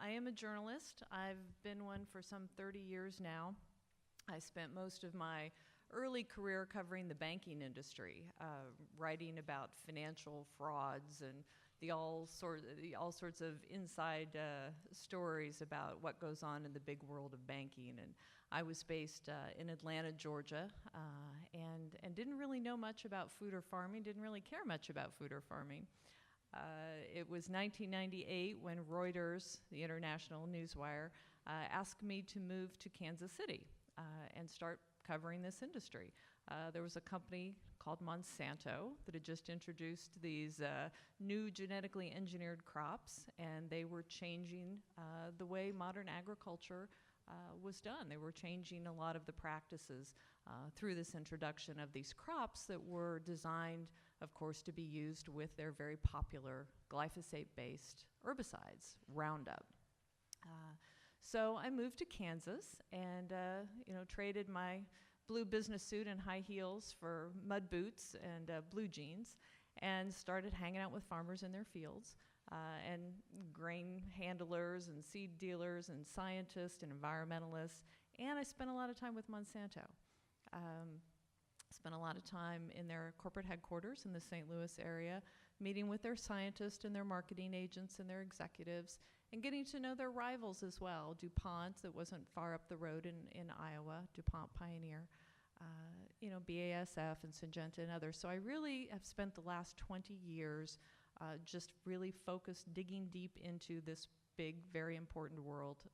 I am a journalist. I've been one for some 30 years now. I spent most of my early career covering the banking industry, writing about financial frauds and all sorts of inside stories about what goes on in the big world of banking. And I was based in Atlanta, Georgia, and didn't really know much about food or farming, didn't really care much about food or farming. It was 1998 when Reuters, the international newswire, asked me to move to Kansas City and start covering this industry. There was a company called Monsanto that had just introduced these new genetically engineered crops, and they were changing the way modern agriculture was done. They were changing a lot of the practices through this introduction of these crops that were designed, of course, to be used with their very popular glyphosate-based herbicides, Roundup. So I moved to Kansas and traded my blue business suit and high heels for mud boots and blue jeans, and started hanging out with farmers in their fields and grain handlers and seed dealers and scientists and environmentalists. And I spent a lot of time with Monsanto. Spent a lot of time in their corporate headquarters in the St. Louis area, meeting with their scientists and their marketing agents and their executives, and getting to know their rivals as well. DuPont, that wasn't far up the road in Iowa, DuPont Pioneer, BASF and Syngenta and others. So I really have spent the last 20 years just really focused, digging deep into this big, very important world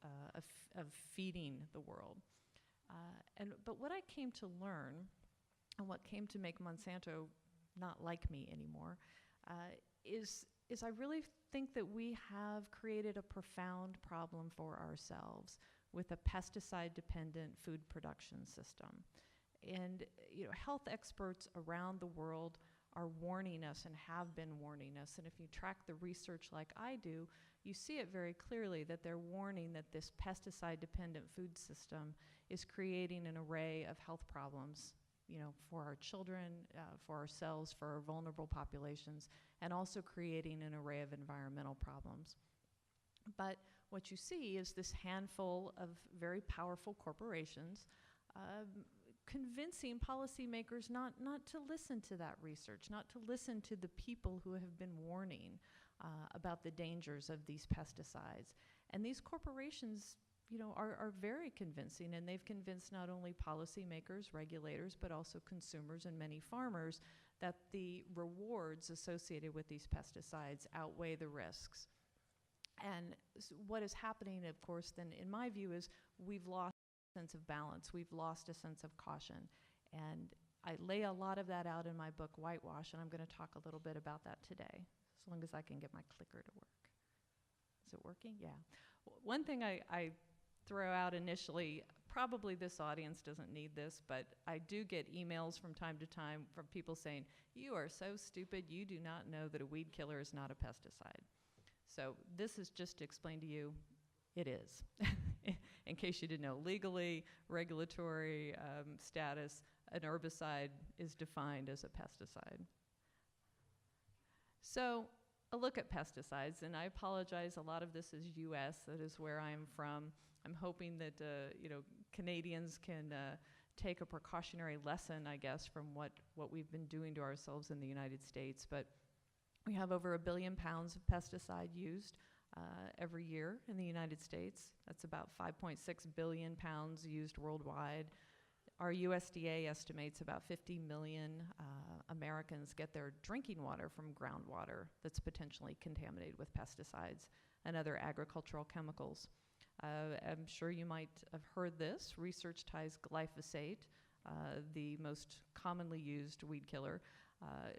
of feeding the world. But what I came to learn, and what came to make Monsanto not like me anymore, is I really think that we have created a profound problem for ourselves with a pesticide-dependent food production system. And health experts around the world are warning us and have been warning us. And if you track the research like I do, you see it very clearly that they're warning that this pesticide-dependent food system is creating an array of health problems, for our children, for ourselves, for our vulnerable populations, and also creating an array of environmental problems. But what you see is this handful of very powerful corporations convincing policymakers not to listen to that research, not to listen to the people who have been warning about the dangers of these pesticides. And these corporations are very convincing, and they've convinced not only policymakers, regulators, but also consumers and many farmers that the rewards associated with these pesticides outweigh the risks. And what is happening, of course, then in my view, is we've lost a sense of balance. We've lost a sense of caution. And I lay a lot of that out in my book, Whitewash, and I'm going to talk a little bit about that today, as long as I can get my clicker to work. Is it working? Yeah. One thing I throw out initially, probably this audience doesn't need this, but I do get emails from time to time from people saying, "You are so stupid, you do not know that a weed killer is not a pesticide." So this is just to explain to you, it is. In case you didn't know, legally, regulatory status, an herbicide is defined as a pesticide. So a look at pesticides, and I apologize, a lot of this is US, that is where I'm from. I'm hoping that Canadians can take a precautionary lesson, I guess, from what we've been doing to ourselves in the United States. But we have over 1 billion pounds of pesticide used every year in the United States. That's about 5.6 billion pounds used worldwide. Our USDA estimates about 50 million Americans get their drinking water from groundwater that's potentially contaminated with pesticides and other agricultural chemicals. I'm sure you might have heard this. Research ties glyphosate, the most commonly used weed killer,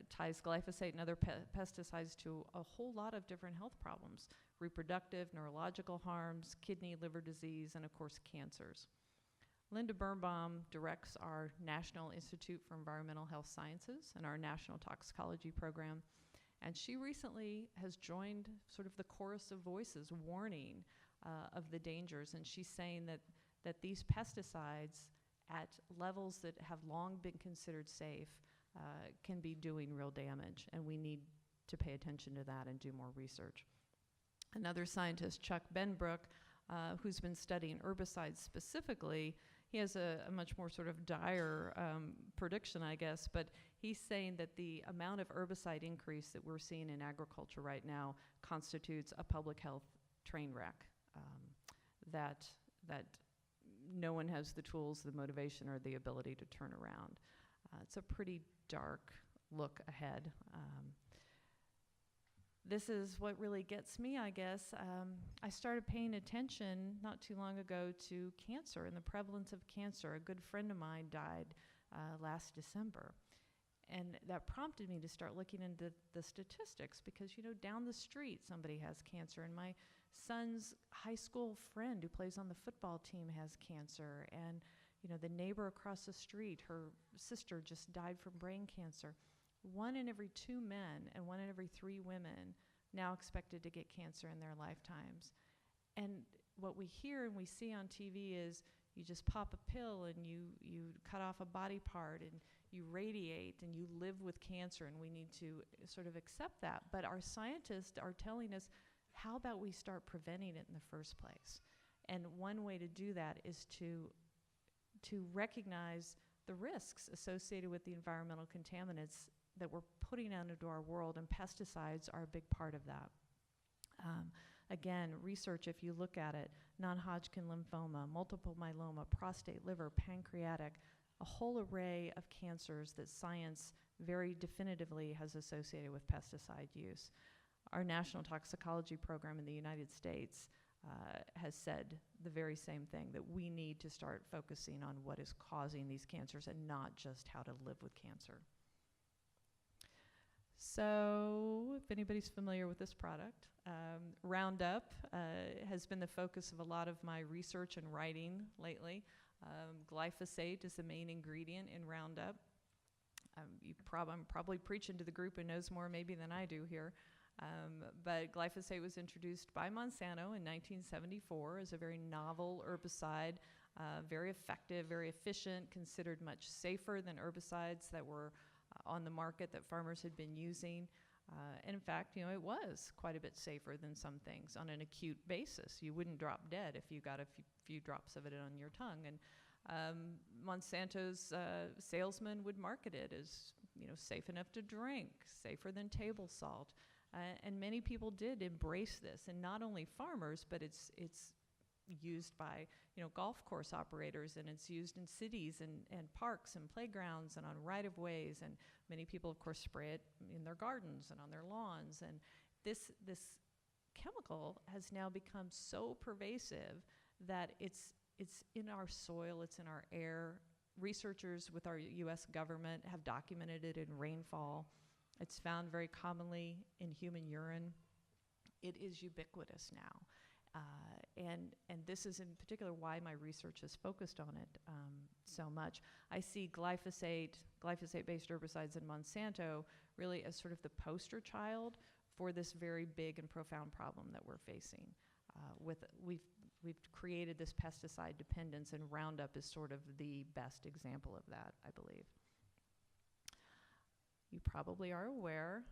ties glyphosate and other pesticides to a whole lot of different health problems: reproductive, neurological harms, kidney, liver disease, and of course cancers. Linda Birnbaum directs our National Institute for Environmental Health Sciences and our National Toxicology Program, and she recently has joined sort of the chorus of voices warning of the dangers, and she's saying that these pesticides at levels that have long been considered safe can be doing real damage, and we need to pay attention to that and do more research. Another scientist, Chuck Benbrook, who's been studying herbicides specifically, he has a much more sort of dire prediction, I guess, but he's saying that the amount of herbicide increase that we're seeing in agriculture right now constitutes a public health train wreck, that no one has the tools, the motivation, or the ability to turn around. It's a pretty dark look ahead. This is what really gets me, I guess. I started paying attention not too long ago to cancer and the prevalence of cancer. A good friend of mine died last December. And that prompted me to start looking into the statistics because, you know, down the street somebody has cancer. And my son's high school friend who plays on the football team has cancer. And, you know, the neighbor across the street, her sister just died from brain cancer. 1 in every 2 men and 1 in every 3 women now expected to get cancer in their lifetimes. And what we hear and we see on TV is you just pop a pill and you cut off a body part and you radiate and you live with cancer, and we need to sort of accept that. But our scientists are telling us, how about we start preventing it in the first place? And one way to do that is to recognize the risks associated with the environmental contaminants that we're putting out into our world, and pesticides are a big part of that. Again, research, if you look at it, non-Hodgkin lymphoma, multiple myeloma, prostate, liver, pancreatic, a whole array of cancers that science very definitively has associated with pesticide use. Our National Toxicology Program in the United States has said the very same thing, that we need to start focusing on what is causing these cancers and not just how to live with cancer. So, if anybody's familiar with this product, Roundup has been the focus of a lot of my research and writing lately. Glyphosate is the main ingredient in Roundup. I'm probably preaching to the group who knows more maybe than I do here. But glyphosate was introduced by Monsanto in 1974 as a very novel herbicide, very effective, very efficient, considered much safer than herbicides that were on the market that farmers had been using. And in fact, you know, it was quite a bit safer than some things on an acute basis. You wouldn't drop dead if you got a few drops of it on your tongue. And Monsanto's salesman would market it as, you know, safe enough to drink, safer than table salt. And many people did embrace this, and not only farmers, but it's used by, you know, golf course operators, and it's used in cities and parks and playgrounds and on right-of-ways, and many people, of course, spray it in their gardens and on their lawns. And this chemical has now become so pervasive that it's in our soil, it's in our air. Researchers with our U.S. government have documented it in rainfall. It's found very commonly in human urine. It is ubiquitous now. And this is in particular why my research is focused on it so much. I see glyphosate-based herbicides in Monsanto really as sort of the poster child for this very big and profound problem that we're facing. We've created this pesticide dependence, and Roundup is sort of the best example of that, I believe. You probably are aware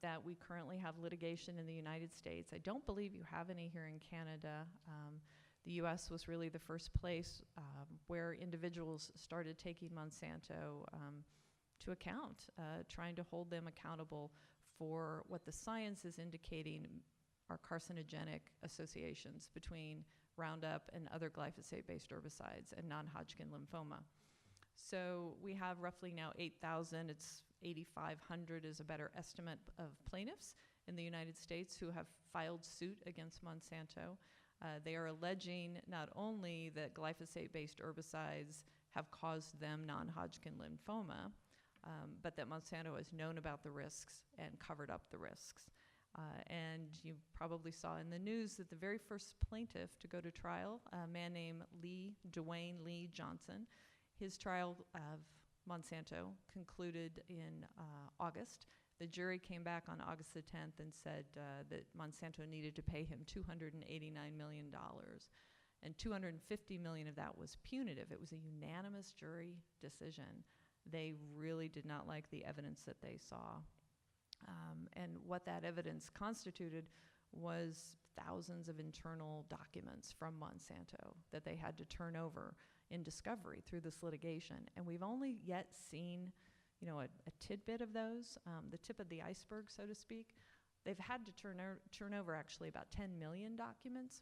that we currently have litigation in the United States. I don't believe you have any here in Canada. The U.S. was really the first place where individuals started taking Monsanto to account, trying to hold them accountable for what the science is indicating are carcinogenic associations between Roundup and other glyphosate-based herbicides and non-Hodgkin lymphoma. So we have roughly now 8,000, it's 8,500 is a better estimate of plaintiffs in the United States who have filed suit against Monsanto. They are alleging not only that glyphosate-based herbicides have caused them non-Hodgkin lymphoma, but that Monsanto has known about the risks and covered up the risks. And you probably saw in the news that the very first plaintiff to go to trial, a man named Dwayne Lee Johnson, his trial of Monsanto concluded in August. The jury came back on August the 10th and said that Monsanto needed to pay him $289 million. And $250 million of that was punitive. It was a unanimous jury decision. They really did not like the evidence that they saw. And what that evidence constituted was thousands of internal documents from Monsanto that they had to turn over in discovery through this litigation. And we've only yet seen, a tidbit of those, the tip of the iceberg, so to speak. They've had to turn over actually about 10 million documents,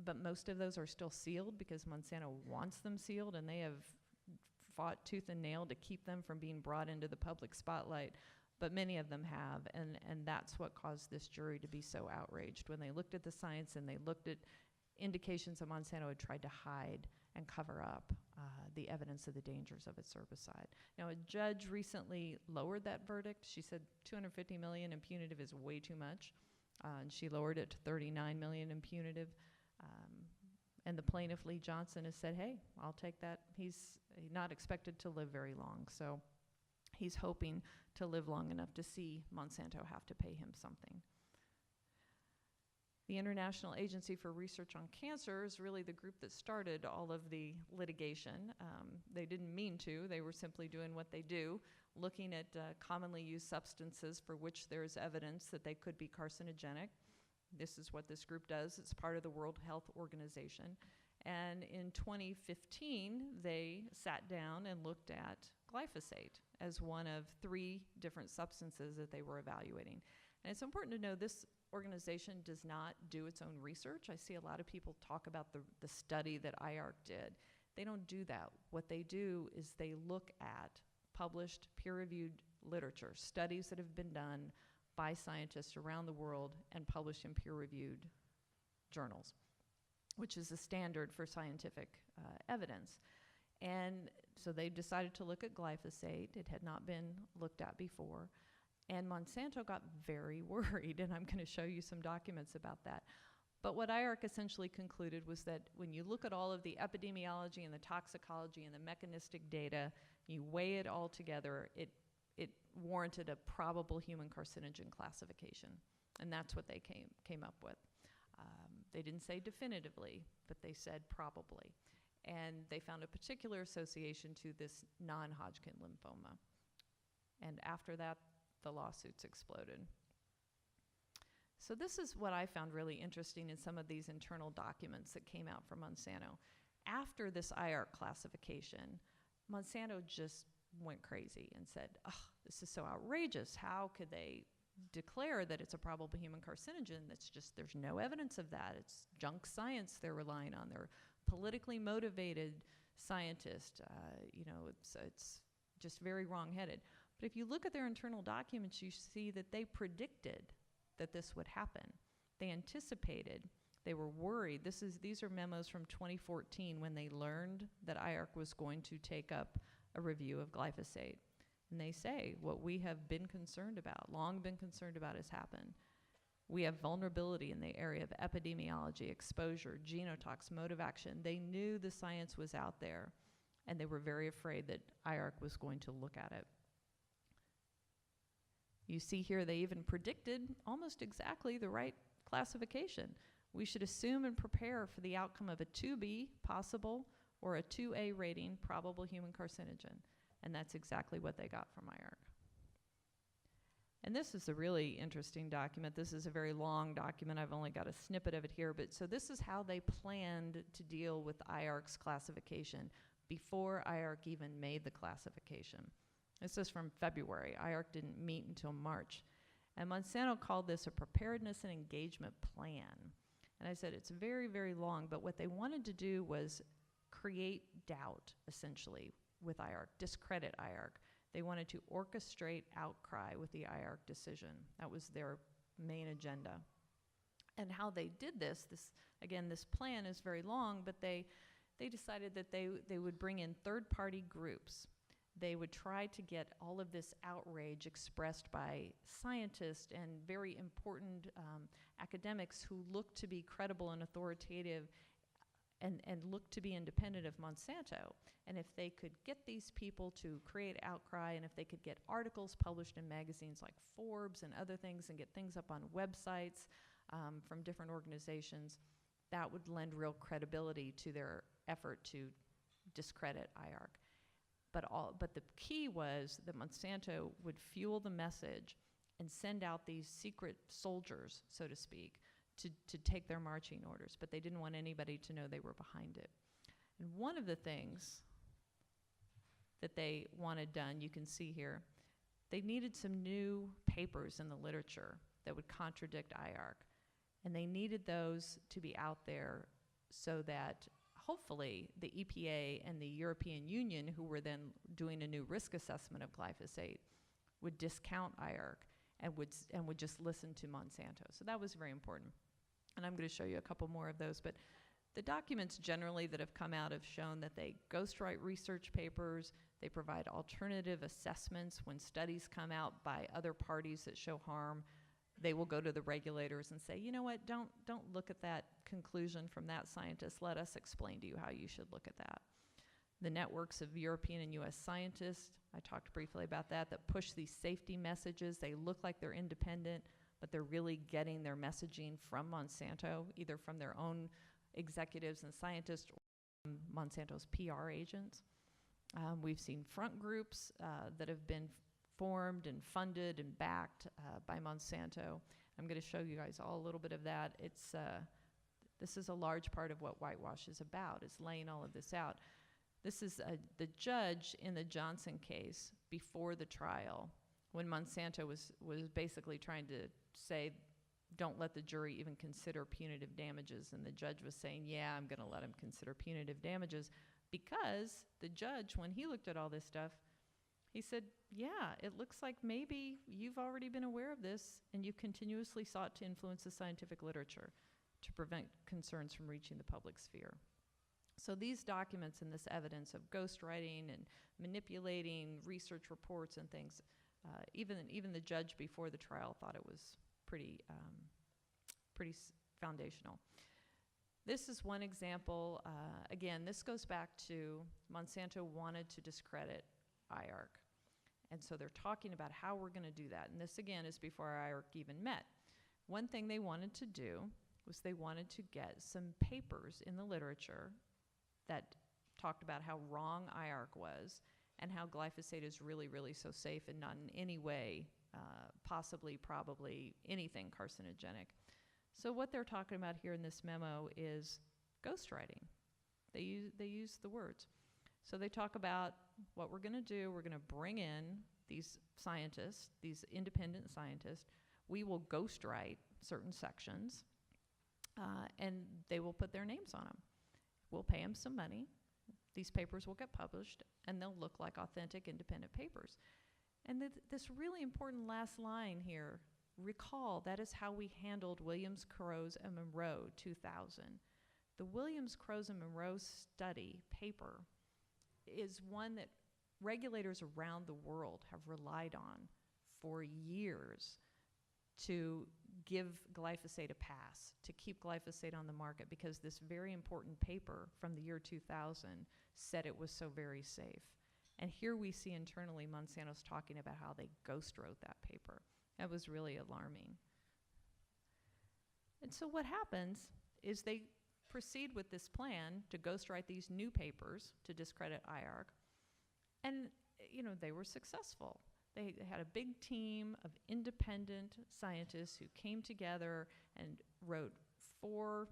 but most of those are still sealed because Monsanto wants them sealed, and they have fought tooth and nail to keep them from being brought into the public spotlight. But many of them have, and that's what caused this jury to be so outraged when they looked at the science and they looked at indications that Monsanto had tried to hide and cover up the evidence of the dangers of its herbicide. Now, a judge recently lowered that verdict. She said $250 million in punitive is way too much, and she lowered it to $39 million in punitive. And the plaintiff, Lee Johnson, has said, hey, I'll take that. He's not expected to live very long, so he's hoping to live long enough to see Monsanto have to pay him something. The International Agency for Research on Cancer is really the group that started all of the litigation. They didn't mean to. They were simply doing what they do, looking at commonly used substances for which there's evidence that they could be carcinogenic. This is what this group does. It's part of the World Health Organization. And in 2015, they sat down and looked at glyphosate as one of 3 different substances that they were evaluating. And it's important to know this organization does not do its own research. I see a lot of people talk about the study that IARC did. They don't do that. What they do is they look at published peer-reviewed literature, studies that have been done by scientists around the world and published in peer-reviewed journals, which is a standard for scientific evidence. And so they decided to look at glyphosate. It had not been looked at before. And Monsanto got very worried, and I'm going to show you some documents about that. But what IARC essentially concluded was that when you look at all of the epidemiology and the toxicology and the mechanistic data, you weigh it all together, it warranted a probable human carcinogen classification. And that's what they came up with. They didn't say definitively, but they said probably. And they found a particular association to this non-Hodgkin lymphoma. And after that, the lawsuits exploded. So this is what I found really interesting in some of these internal documents that came out from Monsanto. After this IARC classification, Monsanto just went crazy and said, oh, this is so outrageous. How could they declare that it's a probable human carcinogen? There's no evidence of that. It's junk science they're relying on. They're politically motivated scientists. It's just very wrong-headed. But if you look at their internal documents, you see that they predicted that this would happen. They anticipated. They were worried. These are memos from 2014 when they learned that IARC was going to take up a review of glyphosate. And they say, what we have been concerned about, long been concerned about, has happened. We have vulnerability in the area of epidemiology, exposure, genotox, mode of action. They knew the science was out there, and they were very afraid that IARC was going to look at it. You see here they even predicted almost exactly the right classification. We should assume and prepare for the outcome of a 2B possible or a 2A rating probable human carcinogen. And that's exactly what they got from IARC. And this is a really interesting document. This is a very long document. I've only got a snippet of it here. But so this is how they planned to deal with IARC's classification before IARC even made the classification. This is from February. IARC didn't meet until March. And Monsanto called this a preparedness and engagement plan. And I said it's very, very long, but what they wanted to do was create doubt, essentially, with IARC, discredit IARC. They wanted to orchestrate outcry with the IARC decision. That was their main agenda. And how they did this plan is very long, but they decided that they would bring in third-party groups. They would try to get all of this outrage expressed by scientists and very important academics who look to be credible and authoritative and look to be independent of Monsanto. And if they could get these people to create outcry, and if they could get articles published in magazines like Forbes and other things, and get things up on websites from different organizations, that would lend real credibility to their effort to discredit IARC. But the key was that Monsanto would fuel the message and send out these secret soldiers, so to speak, to take their marching orders, but they didn't want anybody to know they were behind it. And one of the things that they wanted done, you can see here, they needed some new papers in the literature that would contradict IARC. And they needed those to be out there so that hopefully the EPA and the European Union, who were then doing a new risk assessment of glyphosate, would discount IARC and would just listen to Monsanto. So that was very important. And I'm going to show you a couple more of those. But the documents generally that have come out have shown that they ghostwrite research papers, they provide alternative assessments when studies come out by other parties that show harm. They will go to the regulators and say, you know what, don't look at that conclusion from that scientist. Let us explain to you how you should look at that. The networks of European and US scientists, I talked briefly about that push these safety messages. They look like they're independent, but they're really getting their messaging from Monsanto, either from their own executives and scientists or from Monsanto's PR agents. We've seen front groups that have been formed and funded and backed by Monsanto. I'm going to show you guys all a little bit of that. This is a large part of what Whitewash is about, is laying all of this out. This is the judge in the Johnson case before the trial, when Monsanto was basically trying to say, don't let the jury even consider punitive damages. And the judge was saying, yeah, I'm going to let him consider punitive damages, because the judge, when he looked at all this stuff, he said, yeah, it looks like maybe you've already been aware of this and you continuously sought to influence the scientific literature to prevent concerns from reaching the public sphere. So these documents and this evidence of ghostwriting and manipulating research reports and things, even the judge before the trial thought it was pretty foundational. This is one example. Again, this goes back to Monsanto wanted to discredit IARC. And so they're talking about how we're going to do that. And this, again, is before IARC even met. One thing they wanted to do was they wanted to get some papers in the literature that talked about how wrong IARC was and how glyphosate is really, really so safe and not in any way, possibly, probably, anything carcinogenic. So what they're talking about here in this memo is ghostwriting. They use the words. So they talk about what we're going to do. We're going to bring in these scientists, these independent scientists. We will ghostwrite certain sections, and they will put their names on them. We'll pay them some money. These papers will get published, and they'll look like authentic, independent papers. And this really important last line here, recall, that is how we handled Williams, Crows, and Monroe 2000. The Williams, Crows, and Monroe study paper is one that regulators around the world have relied on for years to give glyphosate a pass, to keep glyphosate on the market, because this very important paper from the year 2000 said it was so very safe. And here we see internally Monsanto's talking about how they ghostwrote that paper. That was really alarming. And so what happens is they proceed with this plan to ghostwrite these new papers to discredit IARC. And, you know, they were successful. They had a big team of independent scientists who came together and wrote four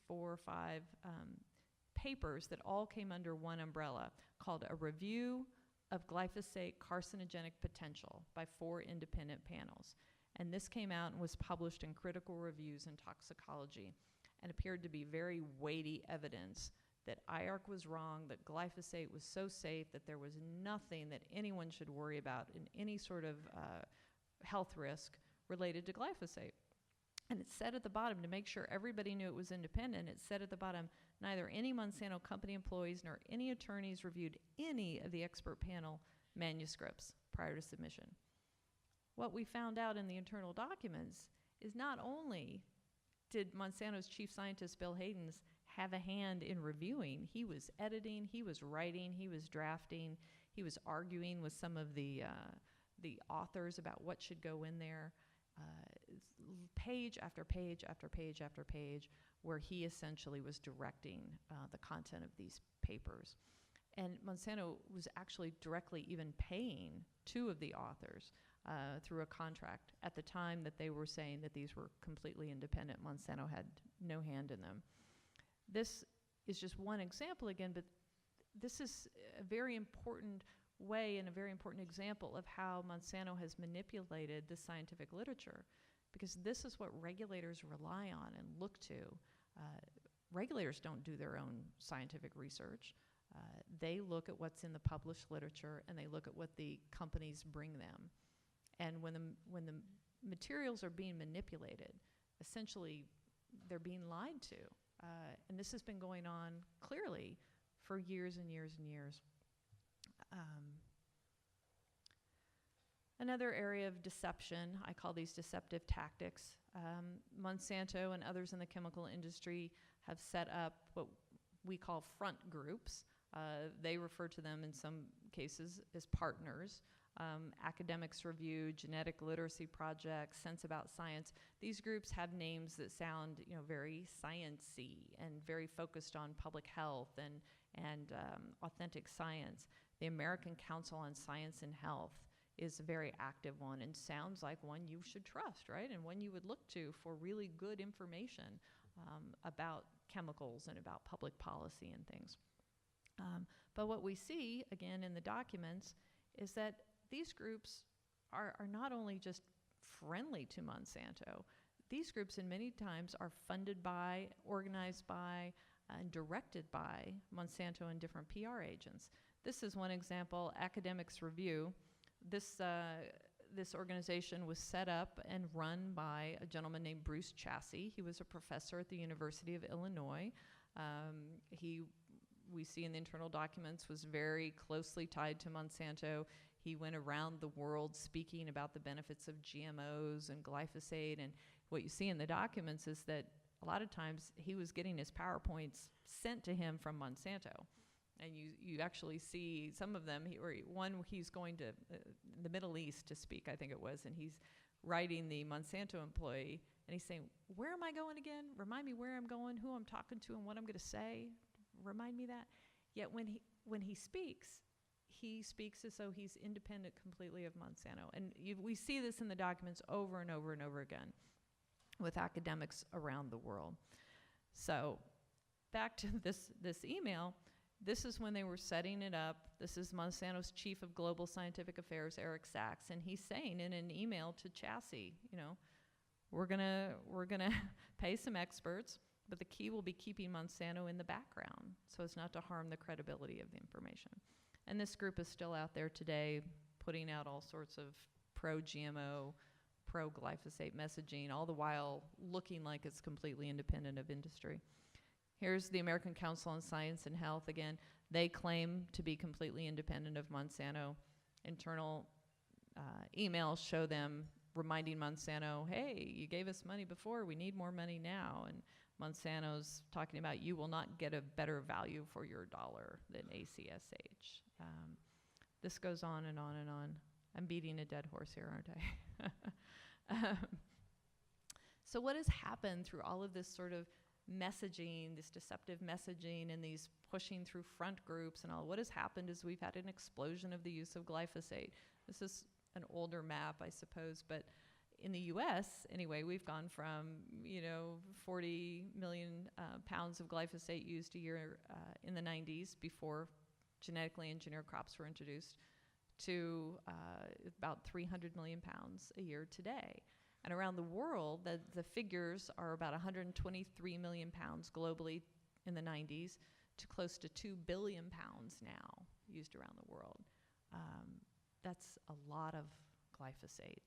or five papers that all came under one umbrella, called A Review of Glyphosate Carcinogenic Potential by 4 independent panels. And this came out and was published in Critical Reviews in Toxicology, and appeared to be very weighty evidence that IARC was wrong, that glyphosate was so safe that there was nothing that anyone should worry about in any sort of health risk related to glyphosate. And it said at the bottom, to make sure everybody knew it was independent, it said at the bottom, neither any Monsanto company employees nor any attorneys reviewed any of the expert panel manuscripts prior to submission. What we found out in the internal documents is not only did Monsanto's chief scientist, Bill Hayden, have a hand in reviewing, he was editing, he was writing, he was drafting, he was arguing with some of the authors about what should go in there. Page after page after page after page, where he essentially was directing the content of these papers. And Monsanto was actually directly even paying 2 of the authors. through a contract at the time that they were saying that these were completely independent. Monsanto had no hand in them. This is just one example again, but this is a very important way and a very important example of how Monsanto has manipulated the scientific literature, because this is what regulators rely on and look to. Regulators don't do their own scientific research. They look at what's in the published literature, and they look at what the companies bring them. And when the materials are being manipulated, essentially they're being lied to. And this has been going on clearly for years and years and years. Another area of deception, I call these deceptive tactics. Monsanto and others in the chemical industry have set up what we call front groups. They refer to them in some cases as partners. Academics Review, Genetic Literacy Project, Sense About Science. These groups have names that sound, very science-y and very focused on public health and authentic science. The American Council on Science and Health is a very active one and sounds like one you should trust, right? And one you would look to for really good information about chemicals and about public policy and things. But what we see, again, in the documents is that these groups are not only just friendly to Monsanto, these groups in many times are funded by, organized by, and directed by Monsanto and different PR agents. This is one example, Academics Review. This organization was set up and run by a gentleman named Bruce Chassey. He was a professor at the University of Illinois. We see in the internal documents, was very closely tied to Monsanto. He went around the world speaking about the benefits of GMOs and glyphosate. And what you see in the documents is that a lot of times he was getting his PowerPoints sent to him from Monsanto. And you actually see some of them, he's going to the Middle East to speak, I think it was, and he's writing the Monsanto employee, and he's saying, where am I going again? Remind me where I'm going, who I'm talking to, and what I'm going to say. Remind me that. Yet when he speaks as though he's independent completely of Monsanto. And we see this in the documents over and over and over again with academics around the world. So back to this email. This is when they were setting it up. This is Monsanto's Chief of Global Scientific Affairs, Eric Sachs, and he's saying in an email to Chassey, we're gonna pay some experts, but the key will be keeping Monsanto in the background so as not to harm the credibility of the information. And this group is still out there today putting out all sorts of pro-GMO, pro-glyphosate messaging, all the while looking like it's completely independent of industry. Here's the American Council on Science and Health. Again, they claim to be completely independent of Monsanto. Internal emails show them reminding Monsanto, hey, you gave us money before, we need more money now. And Monsanto's talking about you will not get a better value for your dollar than ACSH. This goes on and on and on. I'm beating a dead horse here, aren't I? So what has happened through all of this sort of messaging, this deceptive messaging and these pushing through front groups and all? What has happened is we've had an explosion of the use of glyphosate. This is an older map, I suppose, but in the U.S., anyway, we've gone from, 40 million pounds of glyphosate used a year in the 90s before genetically engineered crops were introduced to about 300 million pounds a year today. And around the world, the figures are about 123 million pounds globally in the 90s to close to 2 billion pounds now used around the world. That's a lot of glyphosate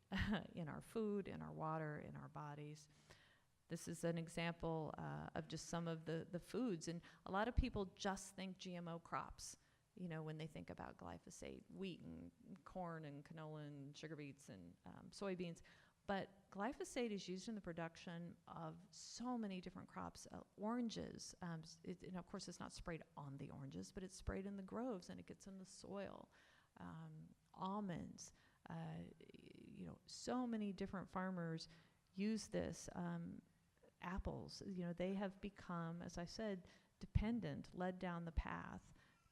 in our food, in our water, in our bodies. This is an example of just some of the foods. And a lot of people just think GMO crops, when they think about glyphosate, wheat and corn and canola and sugar beets and soybeans. But glyphosate is used in the production of so many different crops. Oranges, and of course it's not sprayed on the oranges, but it's sprayed in the groves and it gets in the soil. Almonds, so many different farmers use this. Apples, they have become, as I said, dependent, led down the path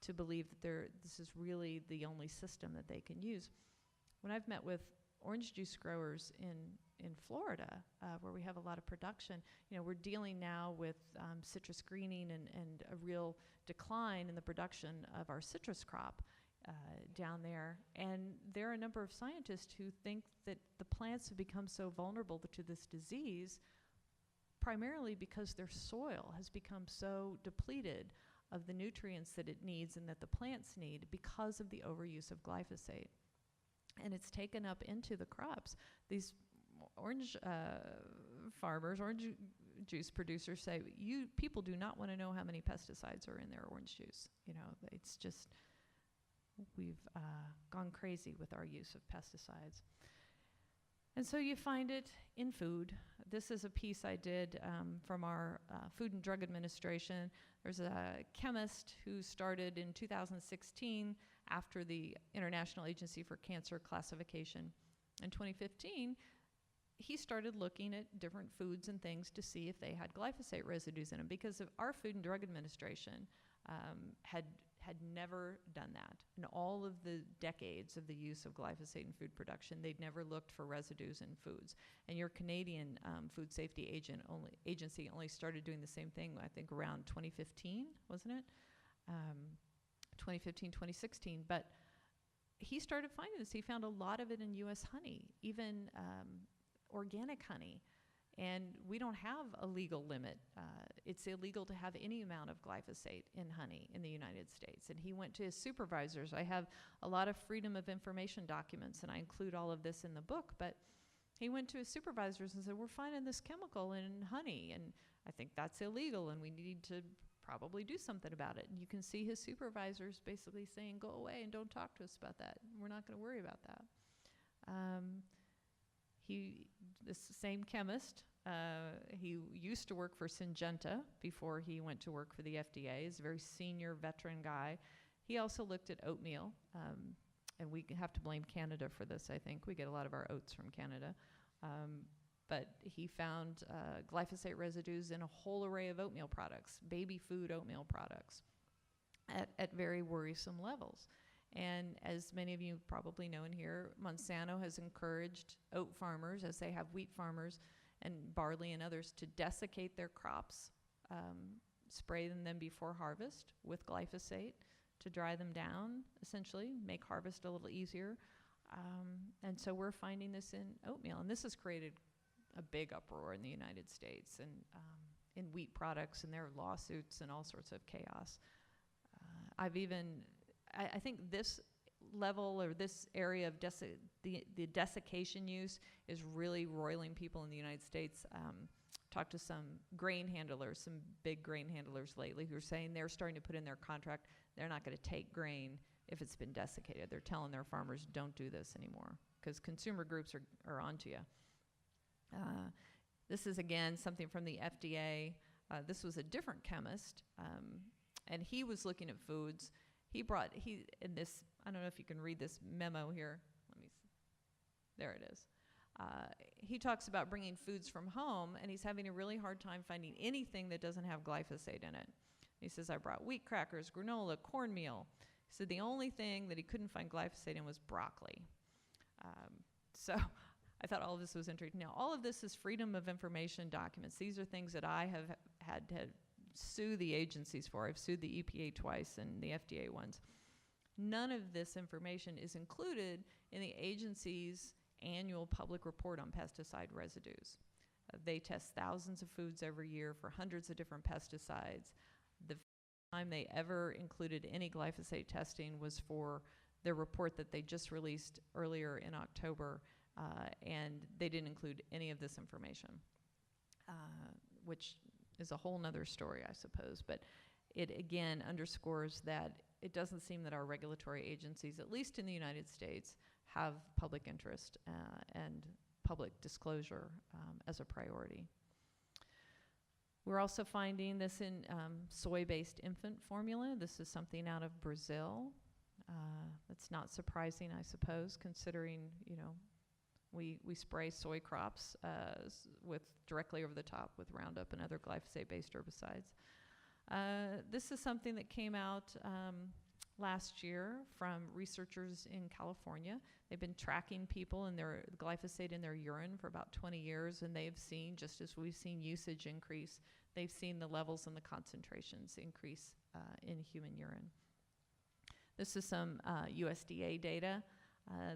to believe that this is really the only system that they can use. When I've met with orange juice growers in Florida, where we have a lot of production, we're dealing now with citrus greening and a real decline in the production of our citrus crop down there. And there are a number of scientists who think that the plants have become so vulnerable to this disease primarily because their soil has become so depleted of the nutrients that it needs and that the plants need because of the overuse of glyphosate. And it's taken up into the crops. These orange farmers, orange juice producers say, people do not want to know how many pesticides are in their orange juice. It's just, we've gone crazy with our use of pesticides. And so you find it in food. This is a piece I did from our Food and Drug Administration. There's a chemist who started in 2016 after the International Agency for Cancer Classification. In 2015, he started looking at different foods and things to see if they had glyphosate residues in them, because our Food and Drug Administration had never done that. In all of the decades of the use of glyphosate in food production, they'd never looked for residues in foods. And your Canadian Food Safety Agency only started doing the same thing, I think, around 2015, wasn't it? 2015, 2016. But he started finding this. He found a lot of it in U.S. honey, even organic honey. And we don't have a legal limit. It's illegal to have any amount of glyphosate in honey in the United States. And he went to his supervisors. I have a lot of freedom of information documents, and I include all of this in the book. But he went to his supervisors and said, we're finding this chemical in honey, and I think that's illegal, and we need to probably do something about it. And you can see his supervisors basically saying, go away and don't talk to us about that. We're not going to worry about that. This same chemist, he used to work for Syngenta before he went to work for the FDA. He's a very senior veteran guy. He also looked at oatmeal, and we have to blame Canada for this, I think. We get a lot of our oats from Canada. But he found glyphosate residues in a whole array of oatmeal products, baby food oatmeal products, at very worrisome levels. And as many of you probably know in here, Monsanto has encouraged oat farmers, as they have wheat farmers and barley and others, to desiccate their crops, spray them before harvest with glyphosate to dry them down, essentially, make harvest a little easier. And so we're finding this in oatmeal. And this has created a big uproar in the United States and in wheat products, and there are lawsuits and all sorts of chaos. I think this level or this area of the desiccation use is really roiling people in the United States. Talked to some grain handlers, some big grain handlers lately, who are saying they're starting to put in their contract they're not going to take grain if it's been desiccated. They're telling their farmers, don't do this anymore, because consumer groups are onto you. This is, again, something from the FDA. This was a different chemist, and he was looking at foods. In this, I don't know if you can read this memo here. Let me see. There it is. He talks about bringing foods from home, and he's having a really hard time finding anything that doesn't have glyphosate in it. He says, I brought wheat crackers, granola, cornmeal. He said the only thing that he couldn't find glyphosate in was broccoli. So I thought all of this was interesting. Now, all of this is freedom of information documents. These are things that I have had to sue the agencies for. I've sued the EPA twice and the FDA once. None of this information is included in the agency's annual public report on pesticide residues. They test thousands of foods every year for hundreds of different pesticides. The time they ever included any glyphosate testing was for the report that they just released earlier in October, and they didn't include any of this information, which is a whole nother story, I suppose. But it, again, underscores that it doesn't seem that our regulatory agencies, at least in the United States, have public interest and public disclosure as a priority. We're also finding this in soy-based infant formula. This is something out of Brazil. That's not surprising, I suppose, considering, we spray soy crops directly over the top with Roundup and other glyphosate-based herbicides. This is something that came out last year from researchers in California. They've been tracking people and their glyphosate in their urine for about 20 years, and they've seen, just as we've seen usage increase, they've seen the levels and the concentrations increase in human urine. This is some USDA data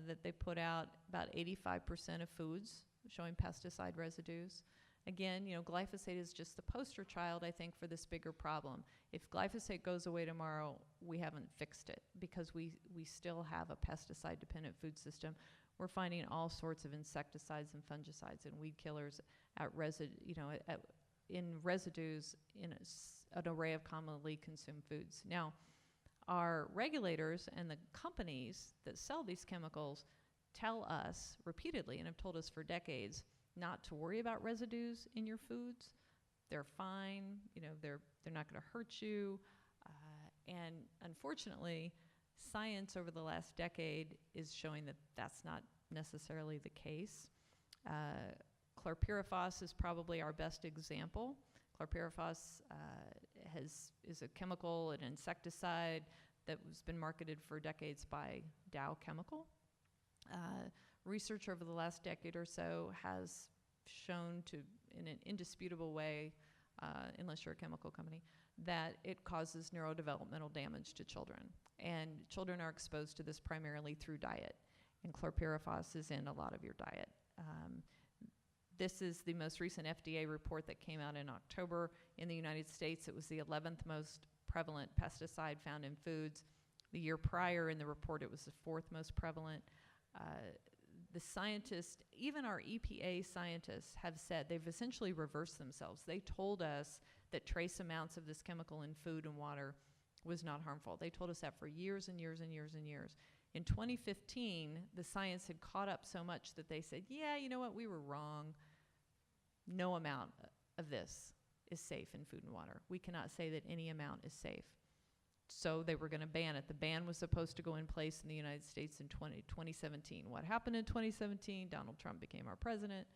that they put out. About 85% of foods showing pesticide residues. Again, glyphosate is just the poster child, I think, for this bigger problem. If glyphosate goes away tomorrow, we haven't fixed it, because we still have a pesticide-dependent food system. We're finding all sorts of insecticides and fungicides and weed killers at in residues in an array of commonly consumed foods. Now, our regulators and the companies that sell these chemicals tell us repeatedly, and have told us for decades, not to worry about residues in your foods. They're fine, they're not going to hurt you. And unfortunately, science over the last decade is showing that that's not necessarily the case. Chlorpyrifos is probably our best example. Chlorpyrifos is a chemical, an insecticide that has been marketed for decades by Dow Chemical. Research over the last decade or so has shown to, in an indisputable way, unless you're a chemical company, that it causes neurodevelopmental damage to children. And children are exposed to this primarily through diet. And chlorpyrifos is in a lot of your diet. This is the most recent FDA report that came out in October. In the United States, it was the 11th most prevalent pesticide found in foods. The year prior in the report, it was the 4th most prevalent. The scientists, even our EPA scientists, have said, they've essentially reversed themselves. They told us that trace amounts of this chemical in food and water was not harmful. They told us that for years and years and years and years. In 2015, the science had caught up so much that they said, yeah, you know what, we were wrong. No amount of this is safe in food and water. We cannot say that any amount is safe. So they were going to ban it. The ban was supposed to go in place in the United States in 2017. What happened in 2017? Donald Trump became our president.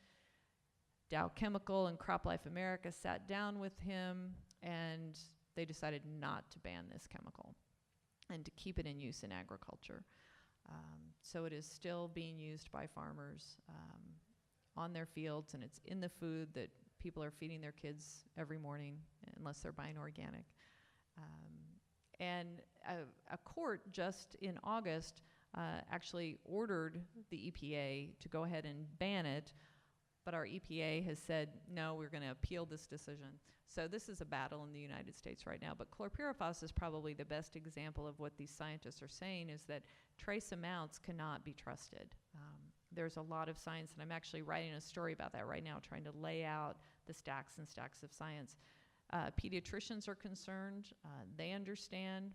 Dow Chemical and CropLife America sat down with him, and they decided not to ban this chemical and to keep it in use in agriculture. So it is still being used by farmers on their fields, and it's in the food that people are feeding their kids every morning, unless they're buying organic. And a court just in August actually ordered the EPA to go ahead and ban it, but our EPA has said, no, we're going to appeal this decision. So this is a battle in the United States right now. But chlorpyrifos is probably the best example of what these scientists are saying, is that trace amounts cannot be trusted. There's a lot of science, and I'm actually writing a story about that right now, trying to lay out the stacks and stacks of science. Pediatricians are concerned. They understand.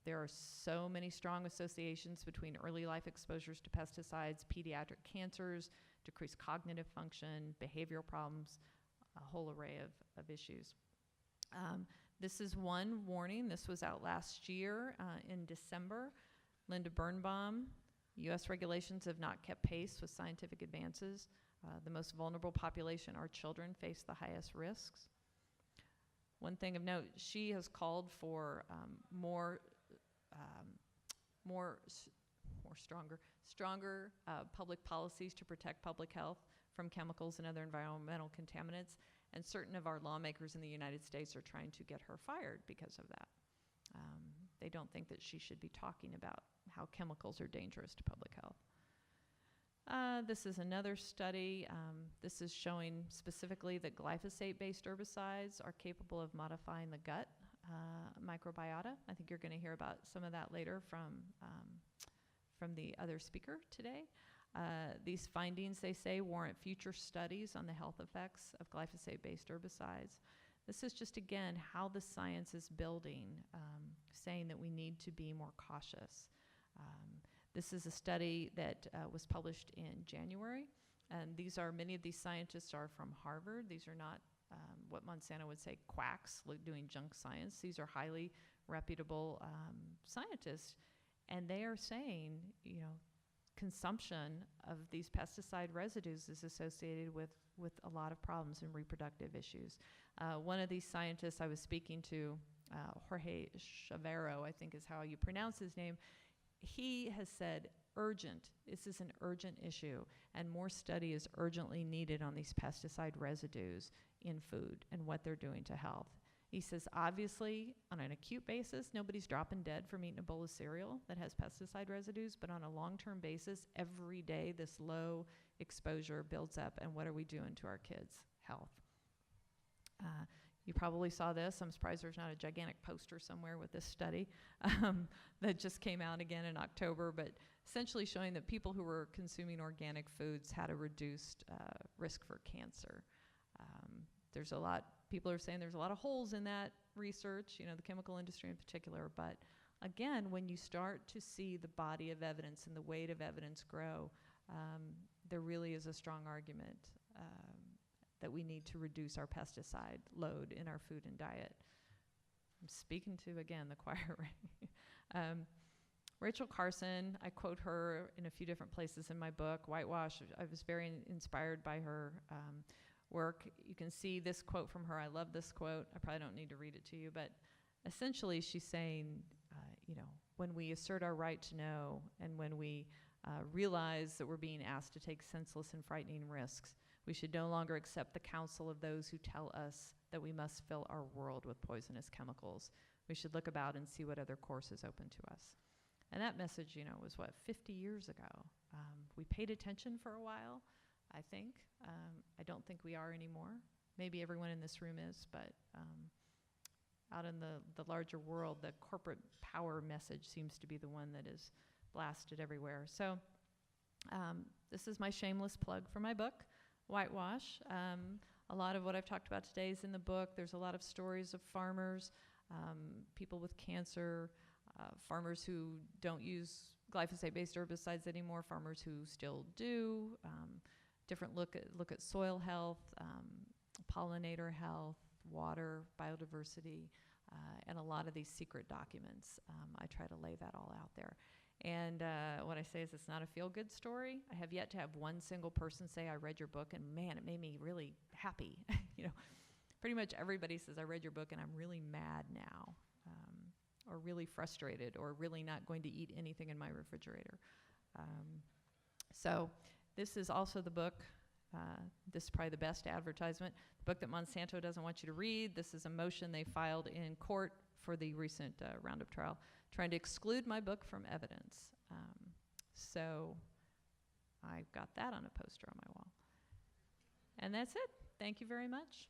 There are so many strong associations between early life exposures to pesticides, pediatric cancers, decreased cognitive function, behavioral problems, a whole array of issues. This is one warning. This was out last year in December. Linda Birnbaum, U.S. regulations have not kept pace with scientific advances. The most vulnerable population, our children, face the highest risks. One thing of note, she has called for stronger public policies to protect public health from chemicals and other environmental contaminants, and certain of our lawmakers in the United States are trying to get her fired because of that. They don't think that she should be talking about how chemicals are dangerous to public health. This is another study. This is showing specifically that glyphosate-based herbicides are capable of modifying the gut microbiota. I think you're going to hear about some of that later from the other speaker today. These findings, they say, warrant future studies on the health effects of glyphosate-based herbicides. This is just, again, how the science is building, saying that we need to be more cautious. This is a study that was published in January, and many of these scientists are from Harvard. These are not what Monsanto would say quacks doing junk science. These are highly reputable scientists, and they are saying, consumption of these pesticide residues is associated with a lot of problems and reproductive issues. One of these scientists I was speaking to Jorge Severo, I think is how you pronounce his name, he has said urgent. This is an urgent issue, and more study is urgently needed on these pesticide residues in food and what they're doing to health. He says, obviously, on an acute basis, nobody's dropping dead from eating a bowl of cereal that has pesticide residues, but on a long-term basis, every day this low exposure builds up, and what are we doing to our kids' health? You probably saw this. I'm surprised there's not a gigantic poster somewhere with this study that just came out again in October, but essentially showing that people who were consuming organic foods had a reduced risk for cancer. There's a lot, people are saying there's a lot of holes in that research, you know, the chemical industry in particular, but again, when you start to see the body of evidence and the weight of evidence grow, there really is a strong argument that we need to reduce our pesticide load in our food and diet. I'm speaking to, again, the choir, right? Rachel Carson, I quote her in a few different places in my book, Whitewash. I was very inspired by her work. You can see this quote from her. I love this quote. I probably don't need to read it to you, but essentially she's saying, you know, when we assert our right to know and when we realize that we're being asked to take senseless and frightening risks, we should no longer accept the counsel of those who tell us that we must fill our world with poisonous chemicals. We should look about and see what other course is open to us. And that message, you know, was what, 50 years ago. We paid attention for a while, I think. I don't think we are anymore. Maybe everyone in this room is, but out in the larger world, the corporate power message seems to be the one that is blasted everywhere. So this is my shameless plug for my book, Whitewash. A lot of what I've talked about today is in the book. There's a lot of stories of farmers, people with cancer, farmers who don't use glyphosate-based herbicides anymore, farmers who still do, different look at soil health, pollinator health, water, biodiversity, and a lot of these secret documents. I try to lay that all out there. And what I say is it's not a feel-good story. I have yet to have one single person say, I read your book, and man, it made me really happy. You know, pretty much everybody says, I read your book, and I'm really mad now, or really frustrated, or really not going to eat anything in my refrigerator. So this is also the book. This is probably the best advertisement. The book that Monsanto doesn't want you to read. This is a motion they filed in court for the recent Roundup trial, trying to exclude my book from evidence. So I've got that on a poster on my wall. And that's it. Thank you very much.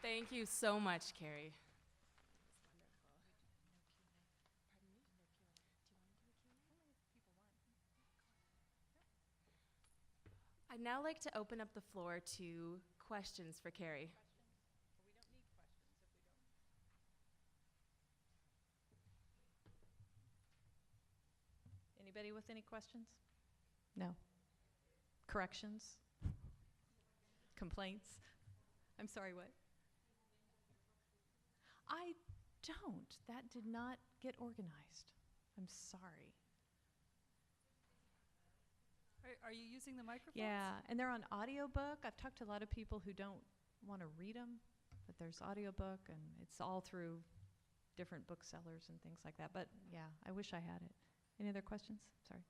Thank you so much, Carey. I'd now like to open up the floor to questions for Carey. Anybody with any questions? No. Corrections? Complaints? I'm sorry, what? I don't. That did not get organized. I'm sorry. Are you using the microphones? Yeah, and they're on audiobook. I've talked to a lot of people who don't want to read them, but there's audiobook, and it's all through different booksellers and things like that. But yeah, I wish I had it. Any other questions? Sorry.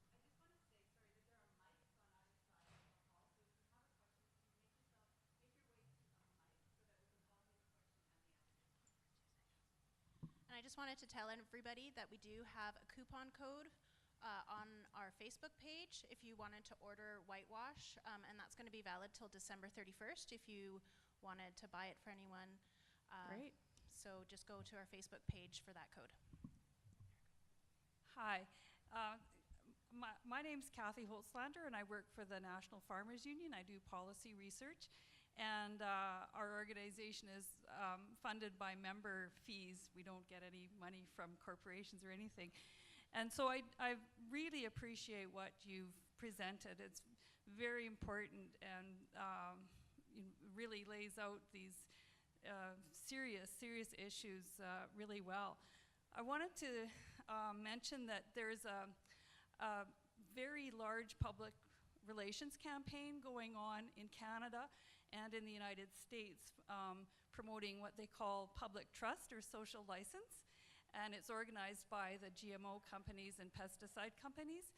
And I just wanted to tell everybody that we do have a coupon code on our Facebook page if you wanted to order Whitewash, and that's going to be valid till December 31st if you wanted to buy it for anyone. Great. So just go to our Facebook page for that code. Hi. My name's Kathy Holtzlander, and I work for the National Farmers Union. I do policy research, and our organization is funded by member fees. We don't get any money from corporations or anything. And so I really appreciate what you've presented. It's very important and really lays out these serious issues really well. I wanted to mention that there's a very large public relations campaign going on in Canada and in the United States, promoting what they call public trust or social license. And it's organized by the GMO companies and pesticide companies.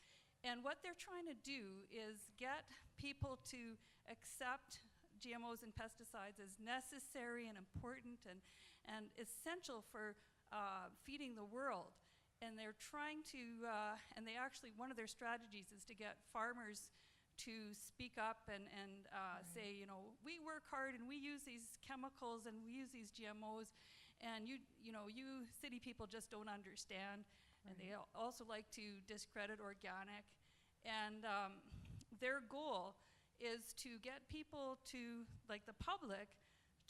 And what they're trying to do is get people to accept GMOs and pesticides as necessary and important and essential for feeding the world. And they're trying to, and they actually, one of their strategies is to get farmers to speak up and say, you know, we work hard and we use these chemicals and we use these GMOs, and you city people just don't understand. And they also like to discredit organic. And their goal is to get people to, like the public,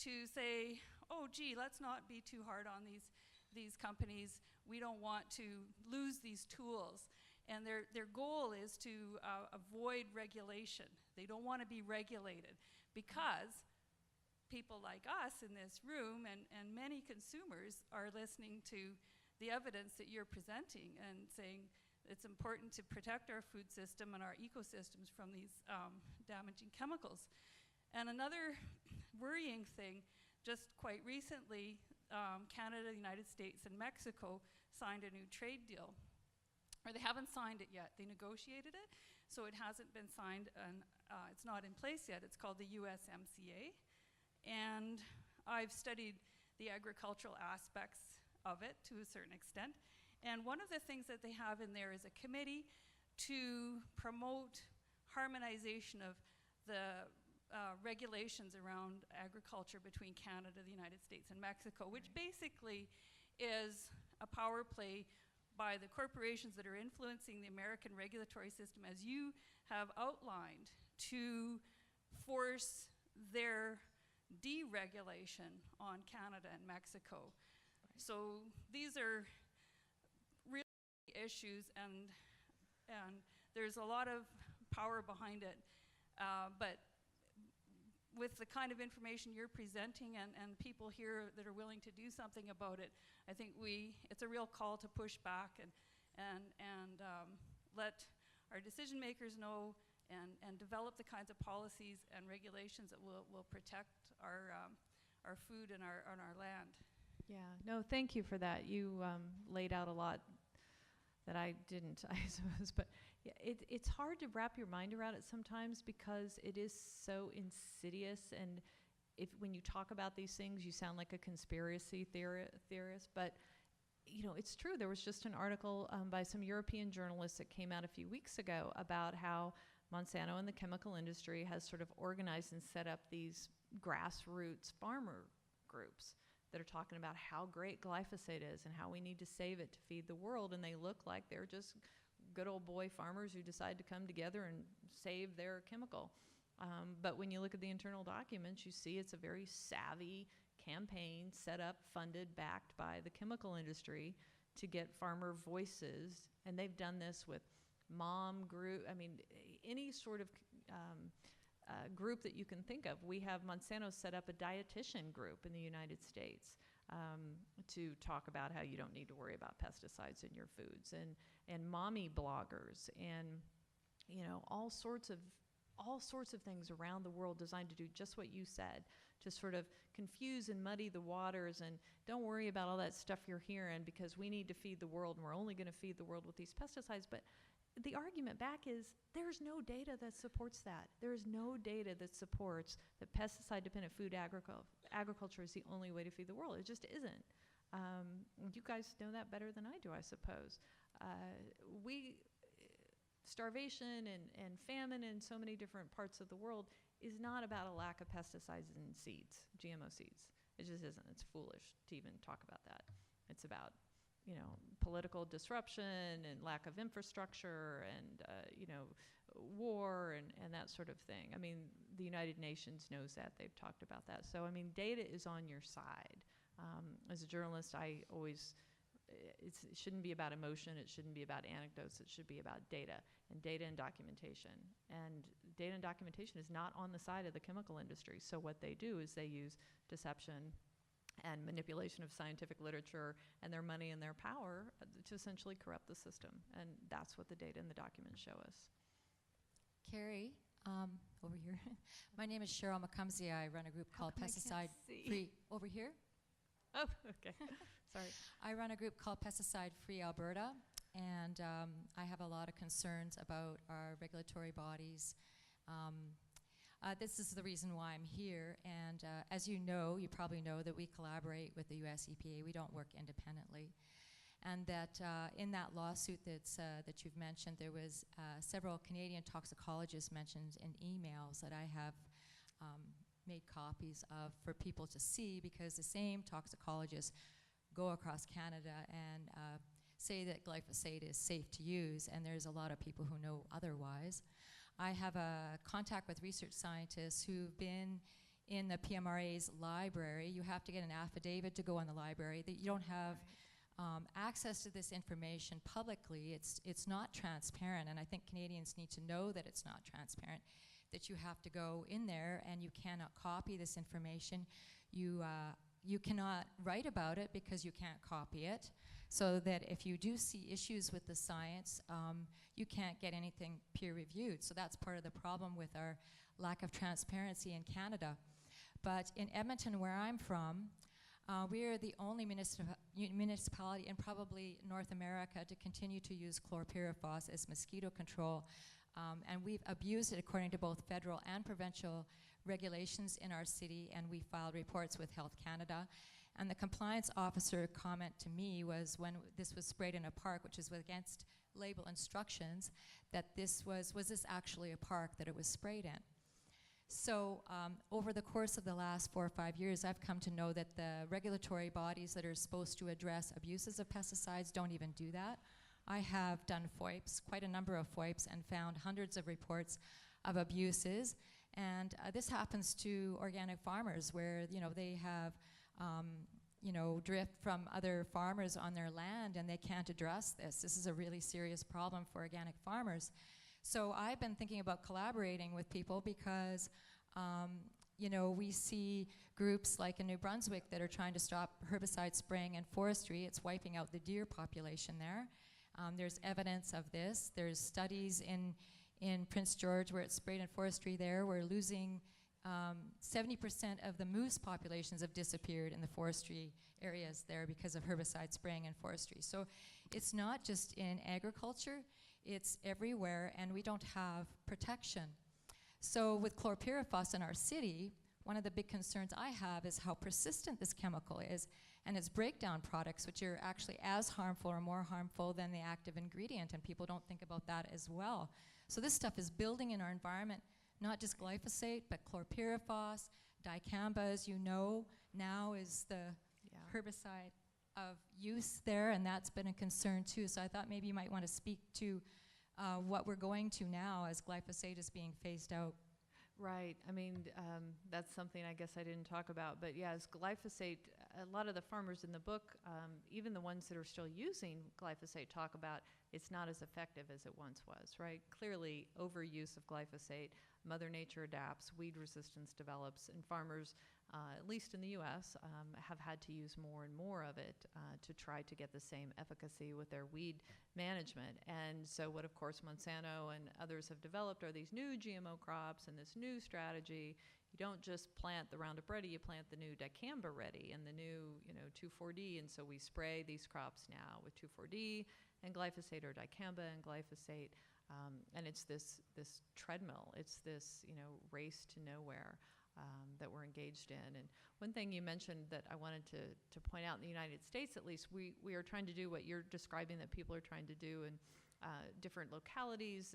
to say, oh, gee, let's not be too hard on these companies. We don't want to lose these tools. And their goal is to avoid regulation. They don't want to be regulated because people like us in this room and many consumers are listening to the evidence that you're presenting and saying it's important to protect our food system and our ecosystems from these damaging chemicals. And another worrying thing, just quite recently, Canada, the United States, and Mexico signed a new trade deal. Or they haven't signed it yet. They negotiated it, so it hasn't been signed, and it's not in place yet. It's called the USMCA. And I've studied the agricultural aspects of it to a certain extent. And one of the things that they have in there is a committee to promote harmonization of the regulations around agriculture between Canada, the United States, and Mexico, which basically is a power play by the corporations that are influencing the American regulatory system, as you have outlined, to force their deregulation on Canada and Mexico. So these are real issues, and there's a lot of power behind it. But with the kind of information you're presenting and people here that are willing to do something about it, I think it's a real call to push back and let our decision makers know and develop the kinds of policies and regulations that will protect our food and our land. Yeah, no, thank you for that. You laid out a lot that I didn't, I suppose, but yeah, it's hard to wrap your mind around it sometimes because it is so insidious, and when you talk about these things, you sound like a conspiracy theorist, but you know, it's true. There was just an article by some European journalists that came out a few weeks ago about how Monsanto and the chemical industry has sort of organized and set up these grassroots farmer groups that are talking about how great glyphosate is and how we need to save it to feed the world, and they look like they're just good old boy farmers who decide to come together and save their chemical. But when you look at the internal documents, you see it's a very savvy campaign set up, funded, backed by the chemical industry to get farmer voices. And they've done this with mom group, I mean, any sort of group that you can think of. We have Monsanto set up a dietitian group in the United States to talk about how you don't need to worry about pesticides in your foods, and mommy bloggers, and you know, all sorts of things around the world designed to do just what you said, to sort of confuse and muddy the waters, and don't worry about all that stuff you're hearing because we need to feed the world and we're only going to feed the world with these pesticides. But the argument back is there's no data that supports that. There's no data that supports that pesticide-dependent food agriculture is the only way to feed the world. It just isn't. You guys know that better than I do, I suppose. Starvation and famine in so many different parts of the world is not about a lack of pesticides in seeds, GMO seeds. It just isn't. It's foolish to even talk about that. It's about, you know, political disruption and lack of infrastructure and, you know, war and that sort of thing. I mean, the United Nations knows that. They've talked about that. So, I mean, data is on your side. As a journalist, it shouldn't be about emotion. It shouldn't be about anecdotes. It should be about data and documentation. And data and documentation is not on the side of the chemical industry. So what they do is they use deception and manipulation of scientific literature and their money and their power to essentially corrupt the system. And that's what the data in the documents show us. Carey, over here. My name is Cheryl McCumsey. I run a group called Pesticide Free. Over here? Oh, okay. Sorry. I run a group called Pesticide Free Alberta, and I have a lot of concerns about our regulatory bodies. This is the reason why I'm here, and as you know, you probably know that we collaborate with the US EPA. We don't work independently. And that in that lawsuit that you've mentioned, there was several Canadian toxicologists mentioned in emails that I have made copies of for people to see, because the same toxicologists go across Canada and say that glyphosate is safe to use, and there's a lot of people who know otherwise. I have a contact with research scientists who've been in the PMRA's library. You have to get an affidavit to go in the library. That you don't have access to this information publicly. It's not transparent, and I think Canadians need to know that it's not transparent, that you have to go in there and you cannot copy this information. You cannot write about it because you can't copy it, so that if you do see issues with the science, you can't get anything peer-reviewed. So that's part of the problem with our lack of transparency in Canada. But in Edmonton, where I'm from, we are the only municipality in probably North America to continue to use chlorpyrifos as mosquito control. And we've abused it according to both federal and provincial regulations in our city, and we filed reports with Health Canada. And the compliance officer comment to me was, when this was sprayed in a park, which is against label instructions, that this was this actually a park that it was sprayed in? So over the course of the last 4 or 5 years, I've come to know that the regulatory bodies that are supposed to address abuses of pesticides don't even do that. I have done FOIPs, quite a number of FOIPs, and found hundreds of reports of abuses. And this happens to organic farmers, where they have drift from other farmers on their land, and they can't address this. This is a really serious problem for organic farmers. So I've been thinking about collaborating with people because, we see groups like in New Brunswick that are trying to stop herbicide spraying in forestry. It's wiping out the deer population there. There's evidence of this. There's studies in Prince George where it's sprayed in forestry there. We're losing 70% of the moose populations have disappeared in the forestry areas there because of herbicide spraying in forestry. So it's not just in agriculture, it's everywhere, and we don't have protection. So with chlorpyrifos in our city, one of the big concerns I have is how persistent this chemical is, and its breakdown products, which are actually as harmful or more harmful than the active ingredient, and people don't think about that as well. So this stuff is building in our environment, not just glyphosate, but chlorpyrifos, dicamba, as you know, now is the herbicide of use there, and that's been a concern too. So I thought maybe you might want to speak to what we're going to now as glyphosate is being phased out. Right. I mean, that's something I guess I didn't talk about. But yeah, as glyphosate, a lot of the farmers in the book, even the ones that are still using glyphosate, talk about it's not as effective as it once was, right? Clearly, overuse of glyphosate, Mother Nature adapts, weed resistance develops, and farmers, at least in the U.S., have had to use more and more of it to try to get the same efficacy with their weed management. And so what, of course, Monsanto and others have developed are these new GMO crops and this new strategy. You don't just plant the Roundup Ready, you plant the new dicamba Ready and the new 2,4-D. And so we spray these crops now with 2,4-D and glyphosate, or dicamba and glyphosate. And it's this treadmill. It's this race to nowhere that we're engaged in. And one thing you mentioned that I wanted to point out, in the United States at least, we are trying to do what you're describing that people are trying to do in different localities,